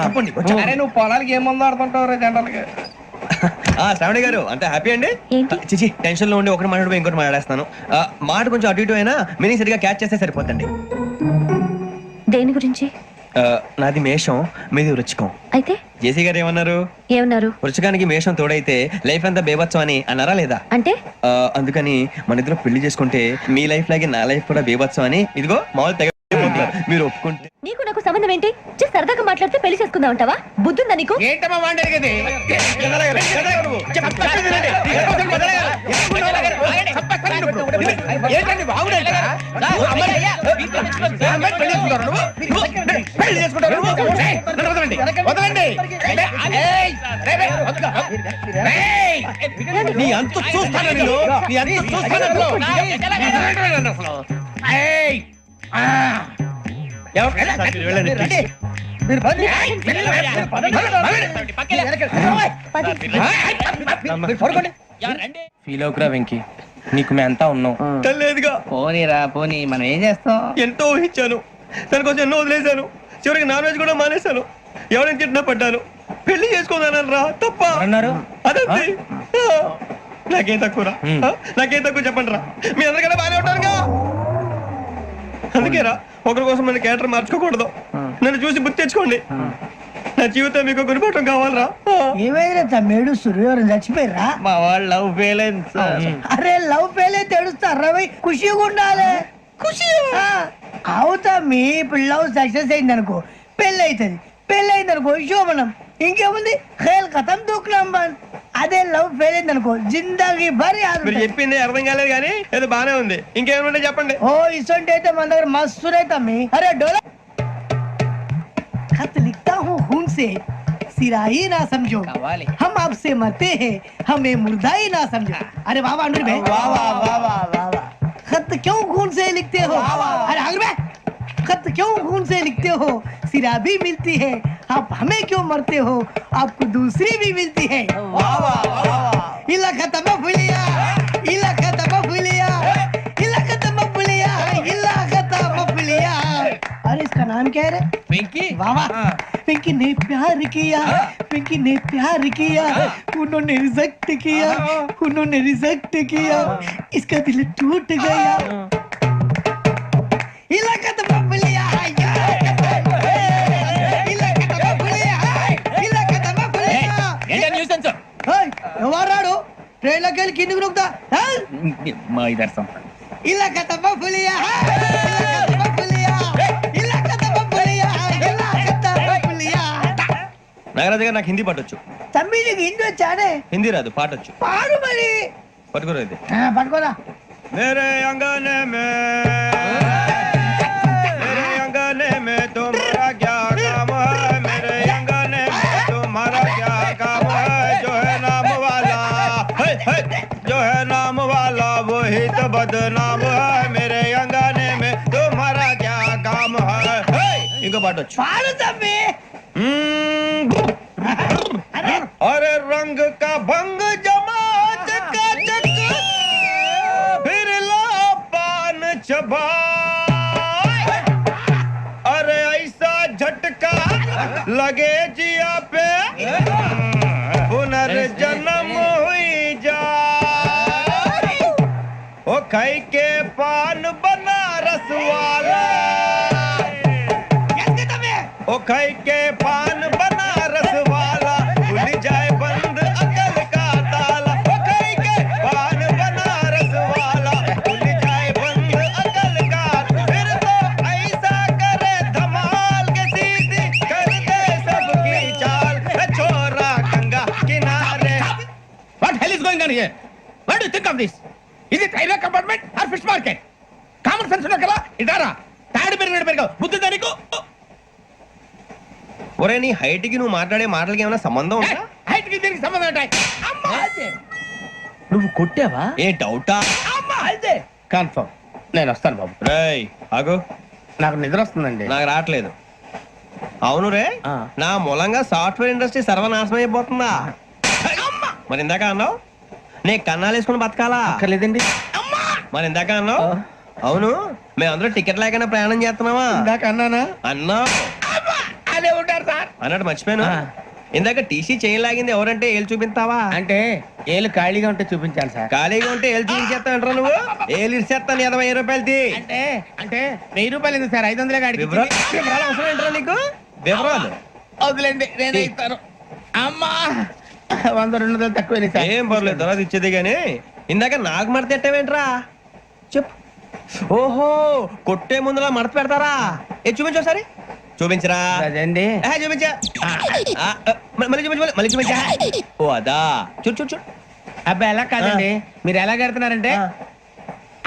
C: తప్పండి
B: అరే నువ్వు పొలాలకి ఏం ముందు ఆడుతుంటావు జనరల్గా.
C: శ్రావణి గారు అంత హ్యాపీ అండి
I: ఏంటి?
C: చిచి టెన్షన్ లో ఉండి ఒకటి మాట్లాడి ఇంకోటి మాట్లాడేస్తాను మాట కొంచెం అటు ఇటు అయినా మీనింగ్ సరిగా క్యాచ్ చేస్తే సరిపోతండి
I: దేని గురించి?
C: నాది మేషం మీది వృచ్చికం
I: అయితే
C: జేసీ గారు ఏమన్నారు
I: ఏమన్నారు?
C: వృచ్చికానికి మేషం తోడైతే లైఫ్ అంతా బేబత్సం అని అన్నారా లేదా
I: అంటే
C: అందుకని మన ఇద్దరు పెళ్లి చేసుకుంటే మీ లైఫ్ లాగే నా లైఫ్ కూడా బేబత్సం అని ఇదిగో మామూలు తెగ మీరు ఒప్పుకుంటే
I: నీకు నాకు సంబంధం ఏంటి? సరదాగా మాట్లాడితే పెళ్లి చేసుకుందాం అంటావా? బుద్ధుందా నీకు?
L: ఏంటమ్మా వాడేది? ఏంటండి బాగుండే వదలండి.
C: నీ అంత చూస్తాను నేను నీ అంత చూస్తాను వెళ్ళండి
H: ఫీల్ అవుకురా వెంకీ, నీకు మేమంతా ఉన్నాం.
C: లేదుగా
B: పోనీరా పోనీ, మనం ఏం చేస్తాం?
C: ఎంతో ఊహించాను దానికోసం ఎన్నో వదిలేశాను చివరికి నాన్ వెజ్ కూడా మానేశాను ఎవరైనా తిట్టినా పడ్డాను పెళ్లి చేసుకోదానని రా తప్ప
H: అన్నారు
C: అదంతే నాకేం తక్కువరా నాకేం తక్కువ చెప్పండి రా మీ అందరికన్నా బాగానే ఉంటారుగా అందుకేరా ఒకరి కోసం మన క్యారెక్టర్ మార్చుకోకూడదు నన్ను చూసి గుర్తు తెచ్చుకోండి నా జీవితం మీకు గురిపటం కావాలరా
B: ఏమైనా తమ్మేడు సూర్యవరం చచ్చిపోయిరా?
C: మా వాళ్ళు లవ్ ఫెయిల్
B: అరే లవ్ ఫెయిల్ అయితే ఏడుస్తారా? ఖుషిగా ఉండాలి. ఖుషి అవుతా మీ ఇప్పుడు లవ్ సక్సెస్ అయింది అనుకో పెళ్ళి అవుతుంది. పెళ్ళి అయింది అనుకో శోభనం. ఇంకేముంది ఖేల్ కథం దూకునాం బాన్. అదే లవ్ ఫెయిల్ అయింది అనుకో జిందాగీ భారీ.
C: మీరు చెప్పింది అర్థం కాలేదు కానీ ఏదో బానే ఉంది ఇంకేమైనా చెప్పండి.
B: ఓ ఇసొంటి అయితే మన దగ్గర మస్తు తమ్మి. అరే డోలా खत लिखता हूँ खून से सिरा ही ना समझो हम आपसे मरते हैं हमें मुर्दा ही ना समझो. अरे वाह वाह भाई वाह वाह वाह वाह वाह. खत क्यों खून से लिखते हो? अरे आगे भाई खत क्यों खून से लिखते हो? सिरा भी मिलती है आप हमें क्यों मरते हो? आपको दूसरी भी मिलती है. वाह वाह वाह. इला खत्म फुलिया इला खत्म फुलिया इला खत्म फुलिया इला खत्म फुलिया. अरे इसका नाम क्या है रे? पिंकी. वाह वाह. पिंकी ने प्यार किया पिंकी ने प्यार किया उन्होंने रिजेक्ट किया उन्होंने रिजेक्ट किया इसका दिल टूट गया. इलाका तो बबलिया इलाका तो बबलिया इलाका तो बबलिया. ఏంటి న్యూసెన్స్? ఎవరు రాడు ట్రైన్ లోకి వెళ్ళి కిందికి నొక్కుతా మా ఇదర్శం ఇలా కథ పులియా
C: నాగరాజు గారు నాకు హిందీ పాటొచ్చు.
B: తమ్మి నీకు హిందీ వచ్చానే?
C: హిందీ రాదు, పాటొచ్చు.
B: పాడు మరి.
C: పట్టుకోరా ఇది.
B: పట్టుకోరా.
C: मेरे अंगने में तुम्हारा क्या काम है? मेरे अंगने में तुम्हारा क्या काम है? जो है नाम वाला जो है नाम वाला वही तो बदनाम है. मेरे अंगने में तुम्हारा क्या काम है? इनको बाटो
B: पाड़ू तम्मी.
C: अरे रंग का भंग जमा चकाचक फिर ला पान चबा. अरे ऐसा झटका लगे जिया पे पुनर्जन्म हुई जा. ओ खाई के पान बनारस वाला ओ खाई के पान बनारस वाला खुल जाए बंद अकल का ताला. ओ खाई के पान बनारस वाला खुल जाए बंद अकल का. फिर तो ऐसा करे धमाल के सीधी कर दे सबकी चाल. छोरा गंगा किनारे.
L: What hell is going on here? What do you think of this? Is it railway compartment or fish market? Common sense ఉన్న కదా ఇటారా. తాడు పెరిగావు బుద్ధి దానికి.
C: ఒరే నీ హైట్ కి నువ్వు మాట్లాడే మాటలకి ఏమైనా సంబంధం ఉందా?
L: హైట్ కి దీనికి సంబంధం ఉంటాయి. అమ్మా
B: నువ్వు కొట్టావా?
C: ఏ డౌటా?
L: అమ్మా అయితే కన్ఫర్మ్ నేను వస్తాను బాబు.
C: రేయ్ ఆగు,
L: నాకు నిద్ర వస్తుందండి.
C: నాకు రావట్లేదు. అవును రే, నా మూలంగా సాఫ్ట్వేర్ ఇండస్ట్రీ సర్వనాశనం అయిపోతుందా? మరి ఇందాక అన్నావు నీ కన్నాలు వేసుకుని బతకాలా?
L: అక్కర్లేదండి.
C: మరి ఇందాక అన్నావు అవును మేమందరూ టికెట్ లేకనే ప్రయాణం చేస్తున్నావా?
L: ఇందాక అన్నానా?
C: అన్నావు.
L: అదే ఉంటారు సార్.
C: అన్నట్టు మర్చిపోయాను, ఇందాక టీసీ చేయి లాగింది ఎవరంటే ఏళ్ళు చూపిస్తావా?
L: అంటే ఏళ్ళు ఖాళీగా ఉంటే చూపించాలి సార్.
C: ఖాళీగా ఉంటే ఏళ్ళు చూపించేస్తానంటారా నువ్వు? ఏళ్ళు ఇచ్చేస్తాను 20 రూపాయలది.
L: అంటే అంటే 1000 రూపాయలు ఎందుకు సార్? 500 గాడికి
C: వివరాలు అవసరం ఏంటరా నీకు? వివరాలు
L: వదిలేండి, నేనే ఇస్తాను. అమ్మా 100 200 తక్కువ సార్.
C: ఏం పర్లేదు, తర్వాత ఇచ్చేది గానీ ఇందాక నాకు మడత ఎట్టవేంట్రా చెప్పు. ఓహో కొట్టే ముందులా మడత పెడతారా? ఏ చూపించు ఒకసారి. చూపించరా?
L: అదండి.
C: చూపించా. మళ్ళీ చూపించు, మళ్ళీ చూపించా. ఓ అదా, చూడు చూడు చూడు.
L: అబ్బాయి ఎలా కాదండి, మీరు ఎలా కడుతున్నారంటే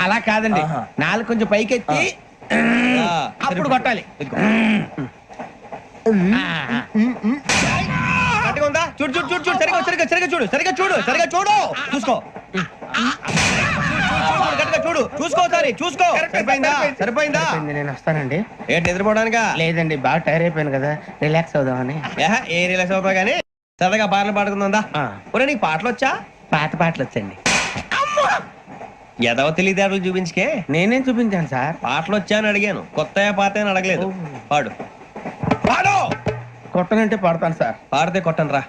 L: అలా కాదండి. నాలుగు కొంచెం పైకెత్తి అప్పుడు కొట్టాలి.
C: గట్టిగా ఉందా? చూడు చూడు చూడు చూడు. సరిగా సరిగా సరిగా చూడు, సరిగా చూడు, సరిగా చూడు. చూసుకో గట్టిగా చూడు, చూసుకో ఒకసారి చూసుకో. సరిపోయిందా? సరిపోయిందా?
L: నేను వస్తానండి.
C: ఏంటి నిద్రపోవడానికా?
L: లేదండి, బాగా టైర్ అయిపోయాను కదా, రిలాక్స్ అవుదామని.
C: ఏ రిలాక్స్ అవుతావు కానీ సరదాగా పాటలు పాడుకుందా? ఒరే నీకు పాటలు వచ్చా?
L: పాత పాటలు వచ్చండి.
C: ఎదవ తెలివితేటలు చూపించుకే.
L: నేనేం చూపించాను సార్?
C: పాటలు వచ్చా అని అడిగాను, కొత్త పాత అని అడగలేదు. పాడు పాడు.
L: కొట్టనంటే పడతాను సార్.
C: పాడితే కొట్టను రా.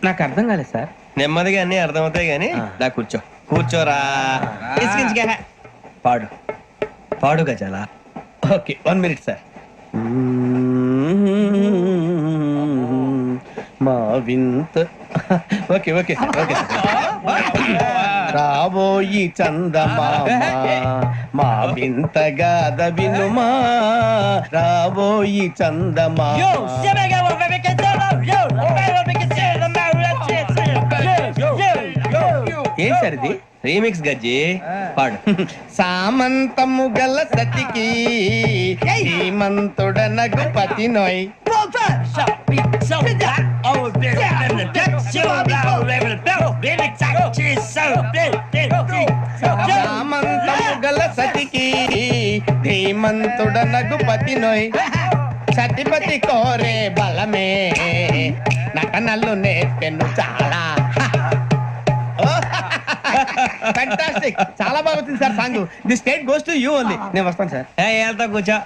L: నాకు అర్థం కాలేదు సార్.
C: నెమ్మదిగా అన్ని అర్థమవుతాయి గానీ దా కూర్చో. కూర్చోరా. పాడు పాడు గజాల.
L: Okay 1 minute sir. మా వింత. Okay okay sir, okay sir. రాబోయి చందమామ మా వింత గాథ వినుమా. రాబోయి చందమామ. ఏం సార్ ఇది?
C: రీమిక్స్ గజ్జి. పాడు.
L: సామంతము గల సతికి శ్రీమంతుడ నగుపతి నోయ్. సామంతము గల సతికి ధీమంతుడ నగుపతి నోయ్. సతిపతి కోరే బలమే నటనలు నేర్పెను చాలా. ఫ్యాంటాస్టిక్, చాలా బాగా వచ్చింది sir song. The state goes to you only. నేను వస్తాను సార్.
C: వెళ్తా కూర్చో.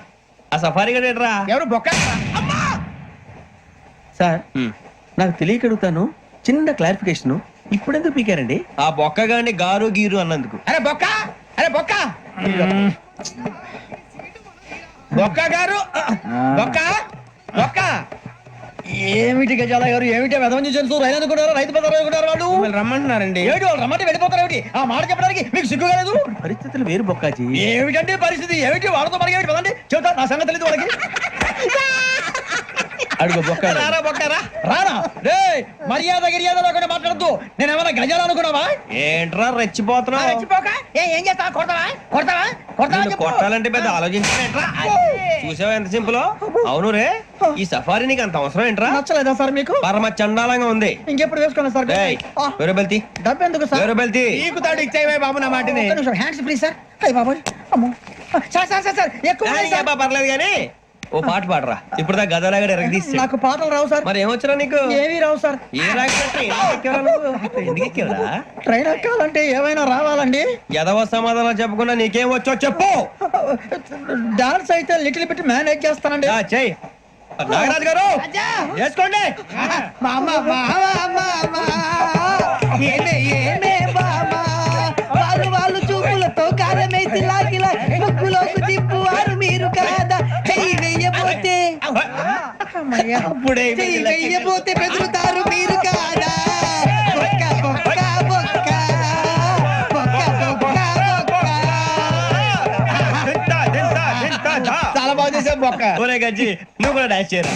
C: ఆ సఫారీ గడు ఎట్రా?
L: ఎవరు బొక్క సార్? నాకు తెలియక అడుగుతాను, చిన్న క్లారిఫికేషన్. ఇప్పుడెందుకు పీకారండి?
C: ఆ బొక్క గాని గారు గీరు అన్నందుకు.
L: అరే బొక్క, అరే బొక్క, బొక్క గారు, బొక్క బొక్క
D: ఏమిటి గజాల గారు, ఏమిటి వెదవం చూసారు? రైలు అనుకున్నారు, రైతు బజార్ అనుకున్నారు వాళ్ళు.
L: మిమ్మల్ని రమ్మంటున్నారండి.
D: ఏమిటి వాళ్ళు రమ్మంటే వెళ్ళిపోతారు ఏమిటి? ఆ మాట చెప్పడానికి మీకు సిగ్గు కాలేదు?
L: పరిస్థితులు వేరు బొక్కాజీ.
D: ఏమిటంటే పరిస్థితి, ఏమిటి వాళ్ళతో మనకి ఏమిటి పదండి చెబుతా, నా సంగతి తెలియదు వాళ్ళకి.
L: అడుగు బొక్క.
D: రారా బొక్కరా, రారా రే, మర్యాద గిర్యాద లేకుండా మాట్లాడద్దు. నేను ఏమైనా గజాలు అనుకున్నావా?
C: ఏంట్రా రెచ్చిపోతున్నావు?
B: ఏం చేస్తావా? కొడతావా? కొడతావా? కొడతావా
C: నిన్ను
B: చెప్పు.
C: కొట్టాలంటే పెద్ద ఆలోచించావేంట్రా? చూసావా ఎంత సింపుల్? అవును రే, ఈ సఫారీ నీకు అంత అవసరం ఏంట్రా?
B: నచ్చలేదా సార్ మీకు?
C: పరమ చండాలంగా ఉంది.
B: ఇంకెప్పుడు వేసుకోండి సార్.
C: వేరే బెల్తి,
B: డబ్బు ఎందుకు సార్?
C: వేరే బెల్తి.
L: నీకు తాడు ఇచ్చావే బాబు నా మాటని.
B: Hands free sir. అయ్యి బాబోయ్, అమ్మో. సార్ సార్ సార్ సార్ ఎక్కువ ఉన్నాయి సార్.
C: పర్లేదు కానీ ఓ పాట పాడరా. ఇప్పుడు దా గదలాగడ ఎరగదీసి.
B: నాకు పాటలు రావు సార్.
C: మరి ఏమొచ్చరా నీకు?
B: ఏమీ రావు సార్.
C: ఏ రాకపోతే ఎందుకు ఎక్కేవరా?
B: ట్రైన్ ఎక్కాలంటే ఏమైనా రావాలండి.
C: ఎదవ సమాధానం చెప్పకుండా నీకేం వచ్చో చెప్పు.
B: డాన్స్ అయితే లిటిల్ బిట్ మేనేజ్ చేస్తానండి.
C: చెయ్యి నాగరాజు గారు, వేసుకోండి.
B: మామ మామ మామ ఏమే ఏమే మామ వాళ్ళు వాళ్ళు చూపులతో కారమేసి లాగిలా ముక్కులోకి తిప్పువారు మీరు కాదా? చెయ్యి వెయ్యబోతే
C: అప్పుడే
B: చెయ్యి వెయ్యబోతే బెదురుతారు మీరు కాదా? బొక్క బొక్క బొక్క బొక్క బొక్క బొక్క.
L: చాలా బాగా చేసావు బొక్క.
C: ఒరే గజ్జి, నువ్వు కూడా డాన్స్ చేయరా.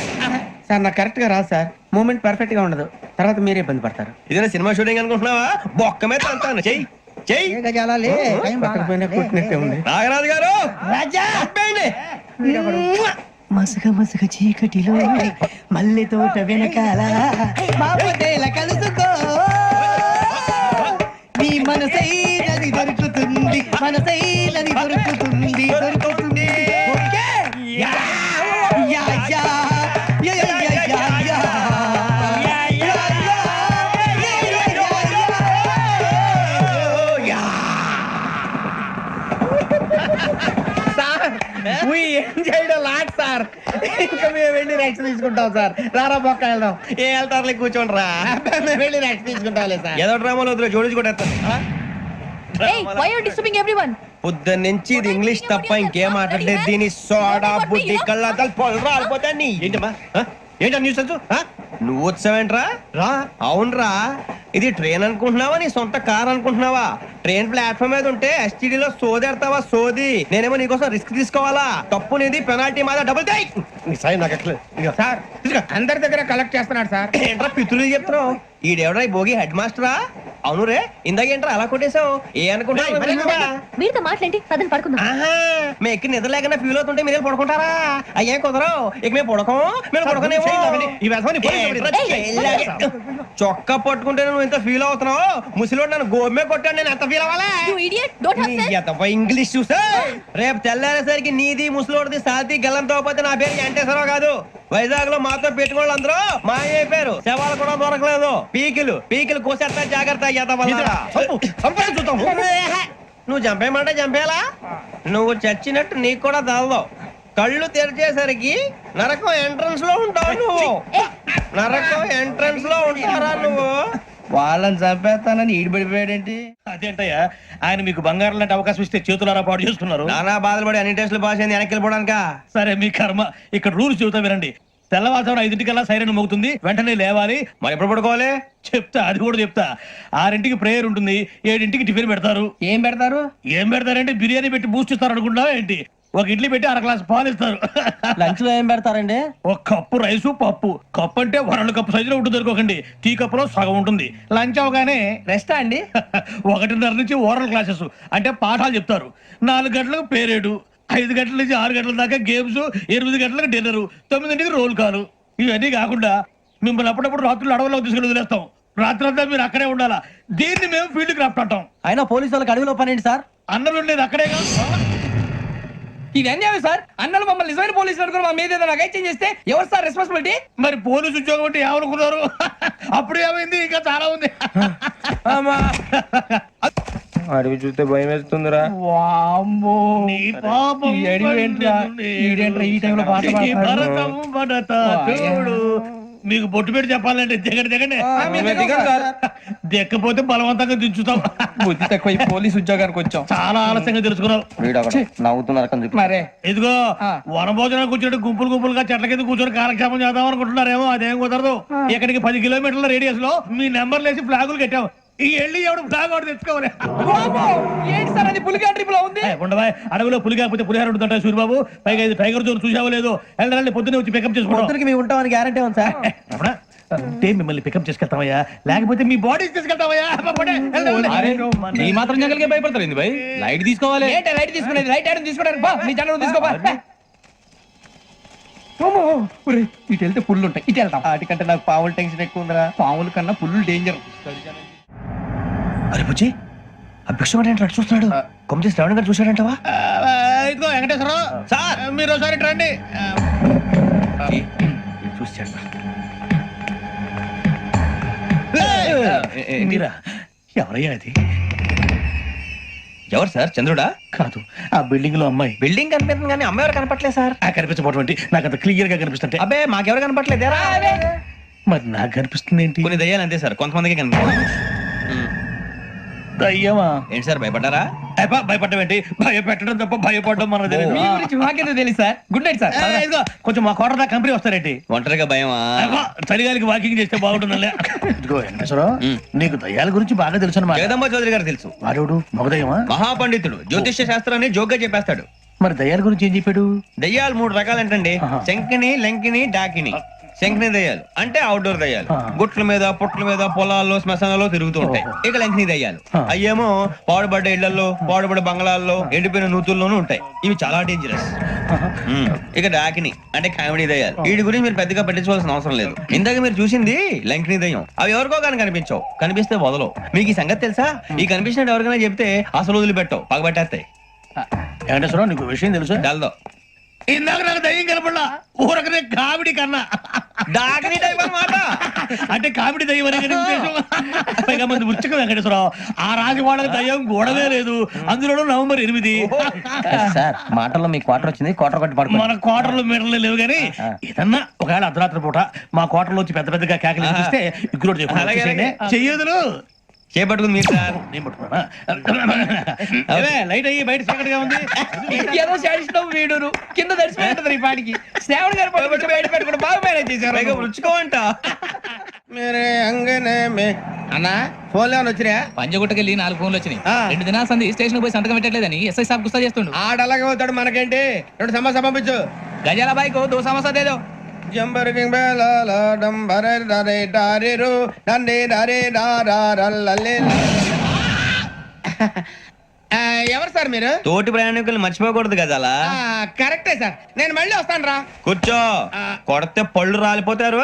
L: సార్ నాకు కరెక్ట్ గా రాదు సార్. మూమెంట్ పర్ఫెక్ట్ గా ఉండదు, తర్వాత మీరే ఇబ్బంది పడతారు.
C: ఇదేనా సినిమా షూటింగ్ అనుకుంటున్నావా? బొక్క మీద అంతాను. చెయ్యి చెయ్యి.
B: ఏ గజాలాలే, టైం బాగా.
L: పక్కన పోయినా కొట్టినట్టే ఉంది.
C: నాగరాజు గారు,
B: రాజా
C: చెప్పండి.
B: మసక మసక చీకటిలో మల్లె తోట వెనకాల మాపటేల కలుసుకో నీ మనసైనది దొరుకుతుంది, మనసైనది దొరుకుతుంది, దొరుకుతుంది. Okay? Yeah yeah yeah yeah yeah yeah yeah yeah.
L: We enjoyed a lot, sir. ఇంకా మేము వెళ్ళి రెక్స్ తీసుకుంటాం సార్. రారా బొక్క వెళ్దాం.
C: ఏ వెళ్తారులే, కూర్చోండి రా.
L: మేము వెళ్ళి రెక్స్ తీసుకుంటాంలే సార్.
C: ఏదో డ్రామాలో వద్దు, జోడించుకుంటారు. పొద్దున్న నుంచి ఇది ఇంగ్లీష్ తప్ప ఇంకేం మాట్లాడలేదు. దీని సోడా బుద్ధి కళ్ళ పొలరా రాలిపోతా. నీ ఏంటమ్మా ఏంటా న్యూస్? నువ్వు వచ్చావేంట్రా? రా. అవునరా, ఇది ట్రైన్ అనుకుంటున్నావా నీ సొంత కార్ అనుకుంటున్నావా? ట్రైన్ ప్లాట్ఫామ్ మీద ఉంటే ఎస్టీడీలో సోదేడతావా? సోది. నేనేమో నీకోసం రిస్క్ తీసుకోవాలా? తప్పు నీది, పెనాల్టీ మాదా, డబుల్ టై.
L: సార్ అందరి దగ్గర కలెక్ట్ చేస్తున్నాడు సార్.
C: ఏంట్రా పితులు చెప్తున్నావు? ఈడెవడ్రా ఈ భోగి హెడ్ మాస్టరా? అవును రే, ఇందాక ఏంట్రా అలా కొట్టేశావు? ఏ అనుకుంటా
I: మీరుతో మాట్లాడి పదని పడుకుందాం.
C: ఆహా, మేము ఎక్కి నిద్ర లేకుండా ఫీల్ అవుతుంటే మీరు పడుకుంటారా? అయ్యే కుదరవు. ఇక మేము పడకం, మేము పడకనేమో. చొక్కా పట్టుకుంటే నువ్వు ఎంత ఫీల్ అవుతున్నావు? ముసలివాడు నన్ను గోమే కొట్టాడు, నేను ఎంత ఫీల్ అవ్వాలా? ఇంగ్లీష్ చూసా. రేపు తెల్లారేసరికి నీది ముసలోడిది సాతి గల్లంతో పోతే నా పేరు వెంకటేశ్వరరావు కాదు. వైజాగ్ లో మాతో పెట్టుకోళ్ళు అందరూ మాయైపోయారు. శవాలు కూడా దొరకలేదు. పీకిలు పీకిలు కోసేస్తా, జాగ్రత్త. నువ్వు చంపేయమంటే చంపేలా? నువ్వు చచ్చినట్టు నీకు కూడా తగదు. కళ్ళు తెరిచేసరికి నరకం ఎంట్రన్స్ లో ఉంటావు నువ్వు. నరకం ఎంట్రన్స్ లో ఉంటారా నువ్వు?
L: వాళ్ళని చంపేస్తానని ఈడిపడిపోయాడేంటి?
D: అదేంటయ్యా, ఆయన మీకు బంగారం లాంటి అవకాశం ఇస్తే చేతులారా పాటు చేస్తున్నారు.
C: నానా బాధలు పడి అన్ని టెస్టులు పాస్ అయింది, వెనక్కి వెళ్ళిపోవడానిక?
D: సరే మీ కర్మ. ఇక్కడ రూల్స్ చెబుతా వినండి. తెల్లవారుజామున 5 సైరన్ మోగుతుంది, వెంటనే లేవాలి.
C: మరి ఎప్పుడు పడుకోవాలి?
D: చెప్తా, అది కూడా చెప్తా. 6 ప్రేయర్ ఉంటుంది, 7 టిఫిన్ పెడతారు.
L: ఏం పెడతారు?
D: ఏం పెడతారంటే బిర్యానీ పెట్టి బూస్ట్ ఇస్తారు అనుకుంటావా ఏంటి? ఒక ఇడ్లీ పెట్టి 1 గ్లాస్ పాలు ఇస్తారు.
B: లంచ్ లో ఏం పెడతారండి?
D: ఒక కప్పు రైసు, పప్పు. కప్పు అంటే 2 కప్పు సైజులో ఉంటుంది అనుకోకండి. టీ కప్పులో సగం ఉంటుంది. లంచ్ అవగానే
L: రెస్టా అండి?
D: 1:30 నుంచి ఓరల్ క్లాసెస్ అంటే పాఠాలు చెప్తారు. 4 గంటలకు పేరేడు, 5 గంటల నుంచి 6 గంటల దాకా గేమ్స్, 8 గంటలకు డిన్నర్, 9 రోల్ కాలు. ఇవన్నీ కాకుండా మిమ్మల్ని అప్పుడప్పుడు రాత్రులు అడవుల్లో తీసుకుని వదిలేస్తాం. రాత్రి అంతా మీరు అక్కడే ఉండాలా. దీన్ని మేము ఫీల్డ్ క్రాఫ్ట్ అంటాం.
B: అయినా పోలీసు వాళ్ళకి అడవిలో పని ఏంటి సార్?
D: అన్నలు ఉండేది అక్కడే కాదు.
L: ఇవన్నీ సార్. అన్నలు మమ్మల్ని నిజమైన పోలీసులు అనుకుని మా మీద ఏదైనా అగైత్యం చేస్తే ఎవరు సార్ రెస్పాన్సిబిలిటీ?
D: మరి పోలీసు ఉద్యోగం అంటే ఏమనుకున్నారు? అప్పుడు ఏమైంది? ఇంకా చాలా ఉంది.
L: అడవి చూస్తే భయం వేస్తుందిరా.
D: నీ పాపం
B: ఈ అడవి ఏంట్రా? ఈడేంట్రా ఈ టైంలో పాట పాడుతున్నాడు?
D: భరతం భరత చూడు
B: మీకు బొట్టు పెట్టి చెప్పాలంటే దిగండి దిగండి దిక్కపోతే బలవంతంగా దించుతాం.
C: బుద్ధి తక్కువ పోలీస్ ఉద్యోగానికి వచ్చాం.
B: చాలా ఆలస్యంగా తెలుసుకున్నావు.
C: నవ్వుతున్నారు
B: మరే ఇదిగో వనభోజనానికి కూర్చొని గుంపులు గుంపులుగా చెట్ల కింద కూర్చొని కాలక్షేపం చేద్దాం అనుకుంటున్నారేమో. అదేం కుదరదు. ఇక్కడికి 10 కిలోమీటర్ల రేడియస్ లో మీ నెంబర్లు వేసి ఫ్లాగులు కట్టాం. ఈ వెళ్ళి ఎవడు ఫ్లాగ్ ఒకటి తెచ్చుకోవాలి.
C: ఏంటి సార్ అది పులిగా ట్రిప్ లో ఉంది?
B: ఉండవా అడవిలో పులి కాకపోతే పులిహార ఉంటుంట సూరిబాబు. పైగా ఇది టైగర్ జోన్ చూసావో లేదో. వెళ్ళాలి పొద్దున్నే వచ్చి పికప్ చేసుకుంటాం.
C: మేము ఉంటామని గ్యారంటీ ఉంది సార్.
B: అంటే మిమ్మల్ని పికప్ చేసుకెళ్తామయ్యా, లేకపోతే మీ బాడీ తీసుకెళ్తామయ్యా.
C: ఈ మాత్రం జంగల్కే భయపడతారు ఏంది భయ్? లైట్ తీసుకోవాలి. ఏంటి లైట్ తీసుకునేది? లైట్ ఐరన్ తీసుకోవడానికి బా నీ జంగల్ తీసుకోబా. ఇటు వెళ్తే పుల్లు ఉంటాయి, ఇటు వెళ్తాం. వాటికంటే నాకు పావులు టెన్షన్ ఎక్కువ ఉందిరా. పావుల కన్నా పుల్లు డేంజర్.
D: అరే బుజ్జి ఆ భిక్షం అంటే చూస్తున్నాడు. కొమ్మ చేసి శ్రావణ్ గారు చూశాడంటవా?
B: ఇదిగో వెంకటేశ్వరరావు సార్, మీరు ఒకసారి ఇటు రండి.
D: చూశాడు. మీరా? ఎవరయ్యా అది?
C: ఎవరు సార్? చంద్రుడా?
B: కాదు, ఆ బిల్డింగ్ లో అమ్మాయి.
C: బిల్డింగ్ కనిపిస్తుంది కానీ అమ్మ ఎవరు కనపట్లేదు సార్.
B: కనిపించబోటువంటి నాకు అంత క్లియర్ గా కనిపిస్తుంటే.
C: అబ్బే మాకెవరు కనపట్లేదేరా?
B: మరి నాకు కనిపిస్తుంది ఏంటి?
C: కొన్ని దయ్యాలు అంతే సార్, కొంతమందికి కనిపిస్తుంది.
B: అయ్యమా
C: ఏంటి సార్ భయపడ్డారా?
B: భయపడడం ఏంటి? భయపెట్టడం తప్ప భయపడడం మనకు తెలియదు.
C: మీ గురించి మాకేదో తెలుసు సార్. Good night sir.
B: ఇదిగో కొంచెం మా కోట కంపెనీ వస్తారేంటి?
C: ఒంటరిగా భయమా?
B: చలిగాలికి వాకింగ్ చేస్తే బాగుంటుందిలే. ఇదిగో వెంకటేశ్వరరావు, నీకు దయ్యాల గురించి బాగా తెలుసు అన్నమాట.
C: జగదంబ చౌదరి గారు తెలుసు.
B: వాడు మగదయ్యమా?
C: మహాపండితుడు, జ్యోతిష్య శాస్త్రాన్ని జోగ్గా చెప్పేస్తాడు.
B: మరి దయ్యాల గురించి ఏం చెప్పాడు?
C: దయ్యాలు 3 రకాలంటండి. శంకిని, లంకిని, డాకిని. శంకిని దయ్యాలు అంటే అవుట్డోర్ దయ్యాలు. గుట్ల మీద, పుట్ల మీద, పొలాల్లో, శ్మశానాల్లో తిరుగుతూ ఉంటాయి. ఇక లంకిని దయ్యాలు అయ్యేమో పాడుబడ్డ ఇళ్లలో, పాడుబడ్డ బంగ్లాల్లో, ఎండిపోయిన నూతుల్లోనూ ఉంటాయి. ఇవి చాలా డేంజరస్. ఇక డాకిని అంటే కామెడీ దయ్యాలు. వీటి గురించి మీరు పెద్దగా పట్టించుకోవాల్సిన అవసరం లేదు. ఇందాక మీరు చూసింది లంకిని దయ్యం. అవి ఎవరికో కానీ కనిపించవు. కనిపిస్తే వదలవు. మీకు ఈ సంగతి తెలుసా? ఈ కనిపించినట్టు ఎవరికైనా చెప్తే అసలు వదిలిపెట్టవు, పగబట్టేస్తాయి.
B: వెంకటేశ్వరరావు, నీకు విషయం తెలుసు?
C: డల్దో
B: ఇందాక నాకు దయ్యం కనపడలా, ఊరకనే కామెడీ కన్నా.
C: డాకిని టైప్ అన్నమాట.
B: అంటే కామెడీ దయ్యం అనే ఉద్దేశం. పైగా మంది ఉచ్చక వెంకటేశ్వరరావు, ఆ రాజు వాళ్ళకి దయ్యం గోడవే లేదు. అందులో నవంబర్ 8
C: సార్ మాటల్లో మీ క్వార్టర్ వచ్చింది. క్వార్టర్ కొట్టి పడుతుంది.
B: మన క్వార్టర్లు మీటర్లు లేవు కానీ ఏదన్నా ఒకవేళ అర్ధరాత్రి పూట మా క్వార్టర్లో వచ్చి పెద్ద పెద్దగా కేకలు చూస్తే ఇగ్గురు చెయ్యదులు
C: చేపట్టుకుంది మీరు సార్.
B: నేను పట్టుకున్నా. లైట్ అయ్యి బయట చీకటిగా ఉంది.
C: ఏదో శాడిస్తాం వీడును కింద దర్శనం ఈ పాటికి. శ్రావణ్ గారు పట్టుబట్టి బయట పెట్టుకుంటే బాగా మేనేజ్ చేశారు. రుచుకోమంట మీరే అంగనే అన్నా ఫోన్లో వచ్చినా?
H: పంజగుట్టకెళ్ళి 4 ఫోన్లు వచ్చినాయి. 2 దినాల సంది స్టేషన్ పోయి సంతకం పెట్టలేదని ఎస్ఐ సాబ్ గుస్తా చేస్తుండు.
C: ఆడలాగే పోతాడు. మనకేంటి? 2 సమస్య పంపించు.
H: గజాల బైక్ 2 సమస్య దేదో.
C: జంబరకింగ్ బేలాల డంబరే డరే డారిరు డండే డరే డారారల్లలే. ఎవరు సార్ మీరు? తోటి ప్రయాణికులు మర్చిపోకూడదు గజాలా. కరెక్టే సార్, నేను మళ్ళీ వస్తాను రా. కూర్చో. కొడితే పళ్ళు రాలిపోతారు.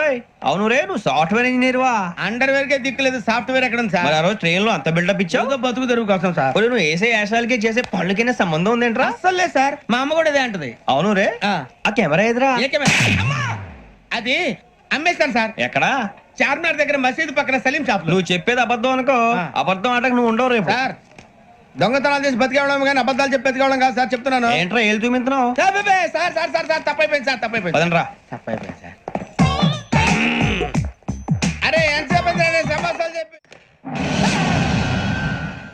C: అవును రే, నువ్వు సాఫ్ట్వేర్ ఇంజనీర్ వా? అండర్వేర్ కే దిక్కులేదు, సాఫ్ట్వేర్ ఎక్కడ సార్? మరి ఆ రోజు ట్రైన్ లో అంత బిల్డప్ ఇచ్చావు. బతుకు తెరుగు కోసం సార్. నువ్వు వేసే యాశాలకి చేసే పళ్ళకైనా సంబంధం ఉందేంట్రా? అసలు లేదు సార్, మా అమ్మ కూడా అదే అంటది. అవును రే, ఆ కెమెరా ఎదురా? అది అమ్మేస్తాను సార్. ఎక్కడా? చార్మినార్ దగ్గర మసీదు పక్కన సలీం షాప్. నువ్వు చెప్పేది అబద్ధం అనుకో. అబద్ధం ఆటకు నువ్వు ఉండవు రేపు. సార్ దొంగతనాలు చేసి బతికేవడం కానీ అబద్ధాలు చెప్పి బతికేవడం కాదు సార్, చెప్తున్నాను. ఏంట్రా ఏళ్ళు చూపించున్నావు? సార్ సార్ సార్ సార్ తప్పైపోయింది సార్, తప్పైపోయింది. పదండ్రా. తప్పైపోయింది సార్. అరే ఎంతసేపు సమాసాలు చెప్పి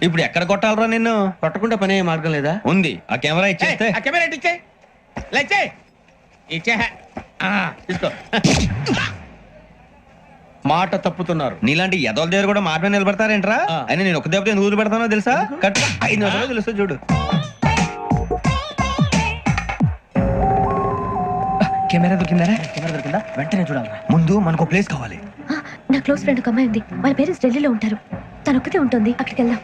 C: ఇప్పుడు ఎక్కడ కొట్టాలరా నిన్ను? కొట్టకుండా పని మార్గం లేదా? ఉంది. ఆ కెమెరా ఇచ్చేస్తే. ఆ కెమెరా ఇచ్చే లేచే ఇచ్చే తీసుకో. మాట తప్పుతున్నారు. నీలాంటి ఎదల దగ్గర కూడా మాట మీద నిలబడతారేంట్రా? అని నేను ఒక దెబ్బతో ఎందుకు ఊరు పెడతానో తెలుసా? కట్ 5 నిమిషాలు తెలుస్తా చూడు.
H: కెమెరా దొరికిందా?
B: కెమెరా దొరికిందా? వెంటనే చూడాలి.
C: ముందు మనకు ప్లేస్ కావాలి.
I: నా క్లోజ్ ఫ్రెండ్ ఒక అమ్మాయి ఉంది. వాళ్ళ పేరెంట్స్ ఢిల్లీలో ఉంటారు. తను ఒక్కతే ఉంటుంది. అక్కడికి వెళ్దాం.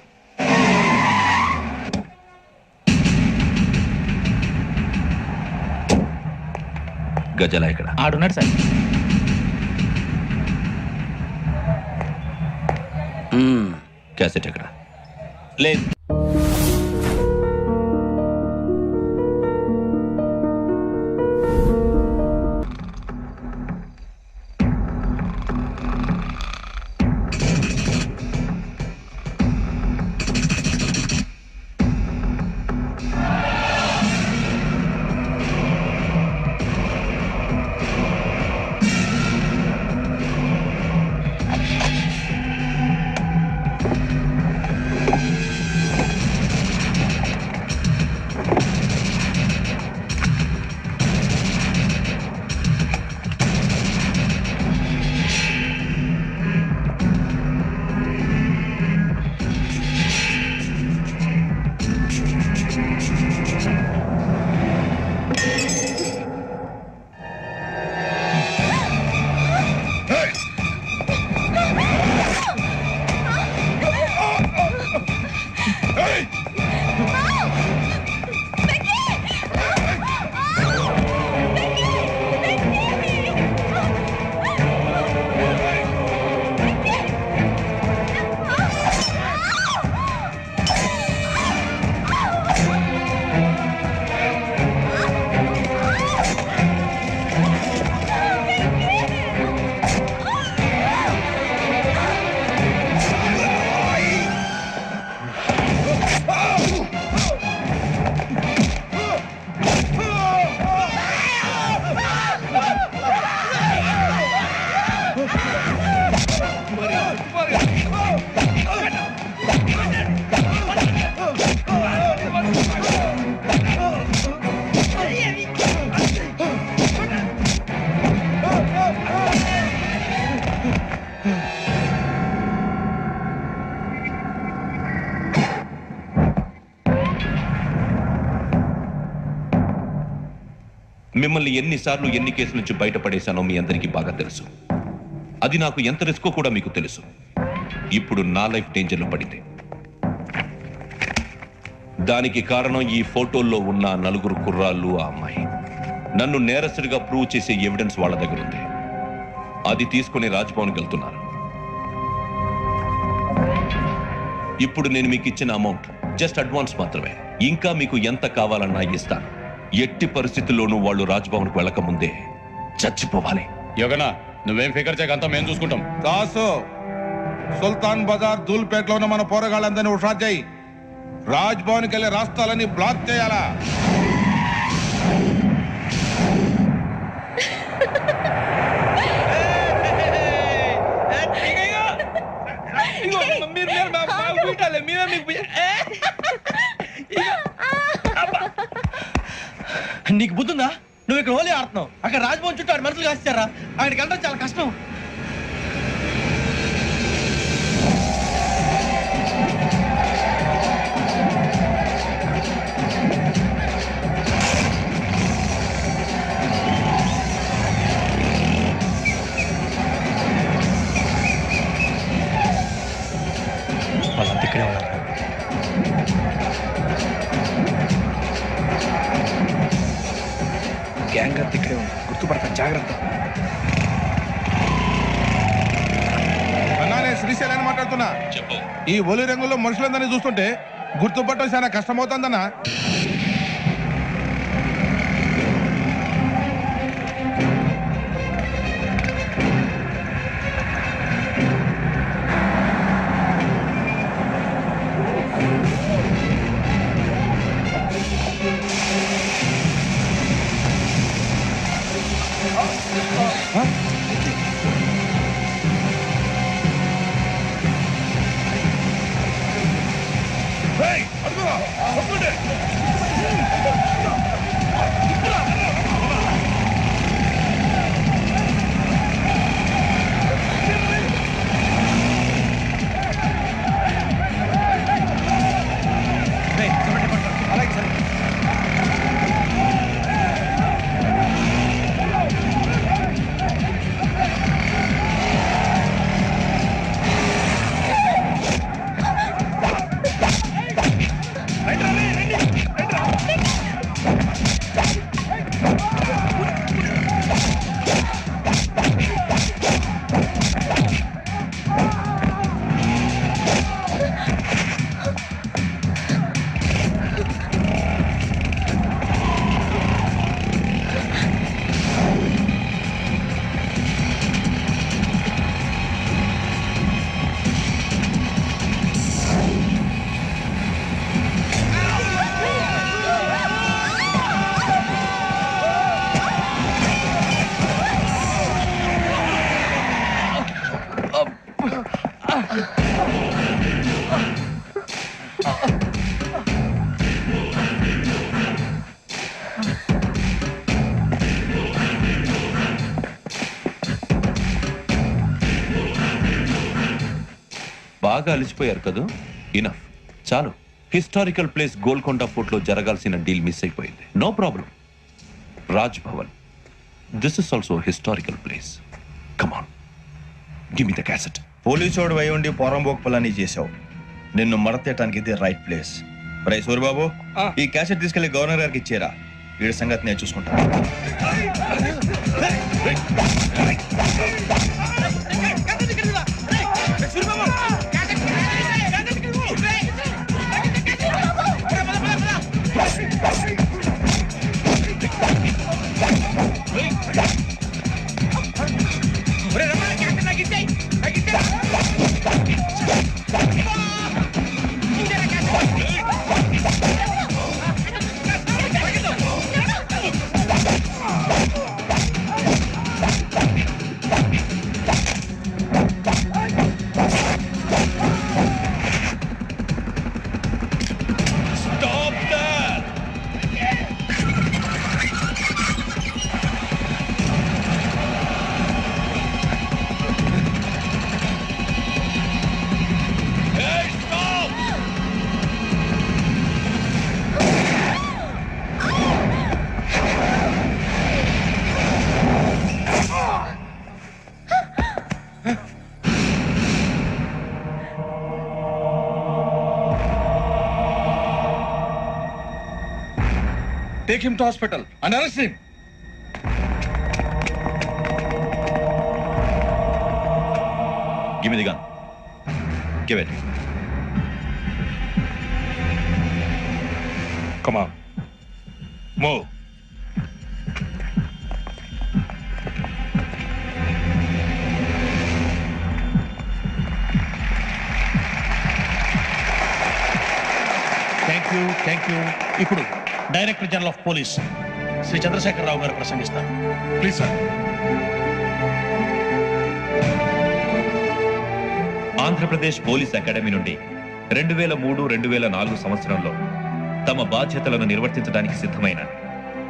C: గజల ఇక్కడ
H: ఆడున్నాడు సార్.
C: క్యాసెట్ ఎక్కడ? లేదు.
M: మిమ్మల్ని ఎన్నిసార్లు ఎన్ని కేసుల నుంచి బయటపడేశానో మీ అందరికీ బాగా తెలుసు. అది నాకు ఎంత రిస్కో కూడా మీకు తెలుసు. ఇప్పుడు నా లైఫ్ డేంజర్లో పడింది. దానికి కారణం ఈ ఫోటోల్లో ఉన్న 4 కుర్రాళ్ళు, ఆ అమ్మాయి. నన్ను నేరస్తుడిగా ప్రూవ్ చేసే ఎవిడెన్స్ వాళ్ళ దగ్గర ఉంది. అది తీసుకుని రాజ్భవన్కి వెళ్తున్నారు. ఇప్పుడు నేను మీకు ఇచ్చిన అమౌంట్ జస్ట్ అడ్వాన్స్ మాత్రమే. ఇంకా మీకు ఎంత కావాలన్నా ఇస్తాను. ఎట్టి పరిస్థితుల్లోనూ వాళ్ళు రాజ్భవన్కు వెళ్ళక ముందే చచ్చిపోవాలి.
L: యోగనా, నువ్వేం ఫికర్ చేయకంతా మేము చూసుకుంటాం. దాసు, సుల్తాన్ బజార్ ధూల్పేటలో ఉన్న మన పోరగాళ్ళందరినీ హుషారు చేయి. రాజ్ భవన్కి వెళ్ళే రాష్ట్రాలని బ్లాక్ చేయాలా?
C: నీకు బుద్ధుందా? నువ్వు ఇక్కడ హోలీ ఆడుతున్నావు, అక్కడ రాజ్భవన్ చుట్టూ ఆడు మనుషులు కాస్తారా? అక్కడికి వెళ్ళడం చాలా కష్టం. వాళ్ళంతా ఇక్కడే ఉన్నారు. గ్యాంగ్ అంతా ఇక్కడే ఉంది, గుర్తుపడతాను, జాగ్రత్త.
L: అన్నా, నేను శ్రీశైలాన్ని మాట్లాడుతున్నా.
M: చెప్పు.
L: ఈ ఒలి రంగుల్లో మనుషులందరినీ చూస్తుంటే గుర్తుపట్టడం చాలా కష్టమవుతుందన్నా.
M: బాగా అలిసిపోయారు కదా? ఇనఫ్, చాలు. హిస్టారికల్ ప్లేస్ గోల్కొండ ఫోర్ట్లో జరగాల్సిన డీల్ మిస్ అయిపోయింది. No problem. Raj Bhavan, this is also historical place. Come on, give me the cassette.
C: Police వాడు అయి ఉండి పోరంబోకు పలాన్ని చేసావు. నిన్ను మడతేయటానికి ఇది రైట్ ప్లేస్. రై సూరిబాబు, ఈ క్యాసెట్ తీసుకెళ్లి గవర్నర్ గారికి ఇచ్చేరా. వీడి సంగతి నేను చూసుకుంటాను.
L: Take him to hospital and arrest him.
M: Give me the gun. Give it.
L: Come on. Move.
D: Thank you. ఇప్పుడు director general of police Shri Chandrasekhara Rao గారు ప్రసంగిస్తారు.
L: Please sir.
M: Andhra Pradesh police academy నుండి 2003-2004 సంవత్సరంలో తమ బాధ్యతలను నిర్వర్తించడానికి సిద్ధమైన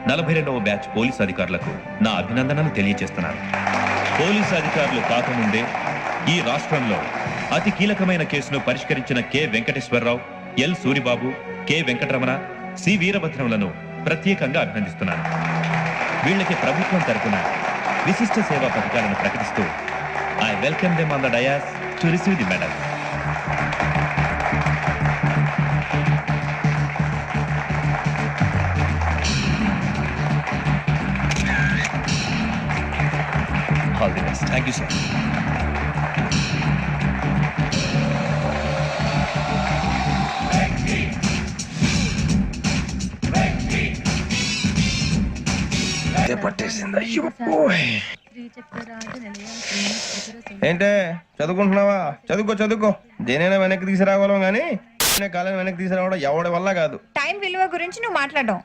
M: 42వ బ్యాచ్ పోలీస్ అధికారులకు నా అభినందనలు తెలియజేస్తున్నాను. పోలీసు అధికారులు కాకముందే ఈ రాష్ట్రంలో అతి కీలకమైన కేసును పరిష్కరించిన K Venkateswararao, L Suribabu, K Venkataramana, C వీరభద్రములను ప్రత్యేకంగా అభినందిస్తున్నాను. వీళ్ళకి ప్రభుత్వం తరపున విశిష్ట సేవా పథకాలను ప్రకటిస్తూ I welcome them on the dais to receive the medal. All the best.
D: Thank you sir.
C: పట్టేసింది. ఏంటే చదువుకుంటున్నావా? చదువుకో. దేనైనా వెనక్కి తీసుకురావాలం గానీ కాలం వెనక్కి తీసుకురావడం ఎవడి వల్ల కాదు.
I: టైం విలువ గురించి నువ్వు మాట్లాడడం.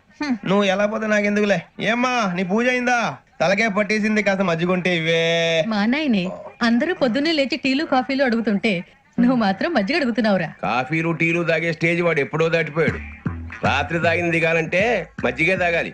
C: నువ్వు ఎలా పోతే నాకెందుకులే. ఏమ్మా నీ పూజ అయిందా? తలకే పట్టేసింది, కాస్త మజ్జిగుంటే ఇవే.
B: మా నాయనే అందరూ పొద్దున్నే లేచి టీలు కాఫీలు అడుగుతుంటే నువ్వు మాత్రం మజ్జిగ అడుగుతున్నావురా.
F: కాఫీలు టీలు తాగే స్టేజ్ వాడు ఎప్పుడో దాటిపోయాడు. రాత్రి తాగింది దిగాలంటే మజ్జిగే తాగాలి.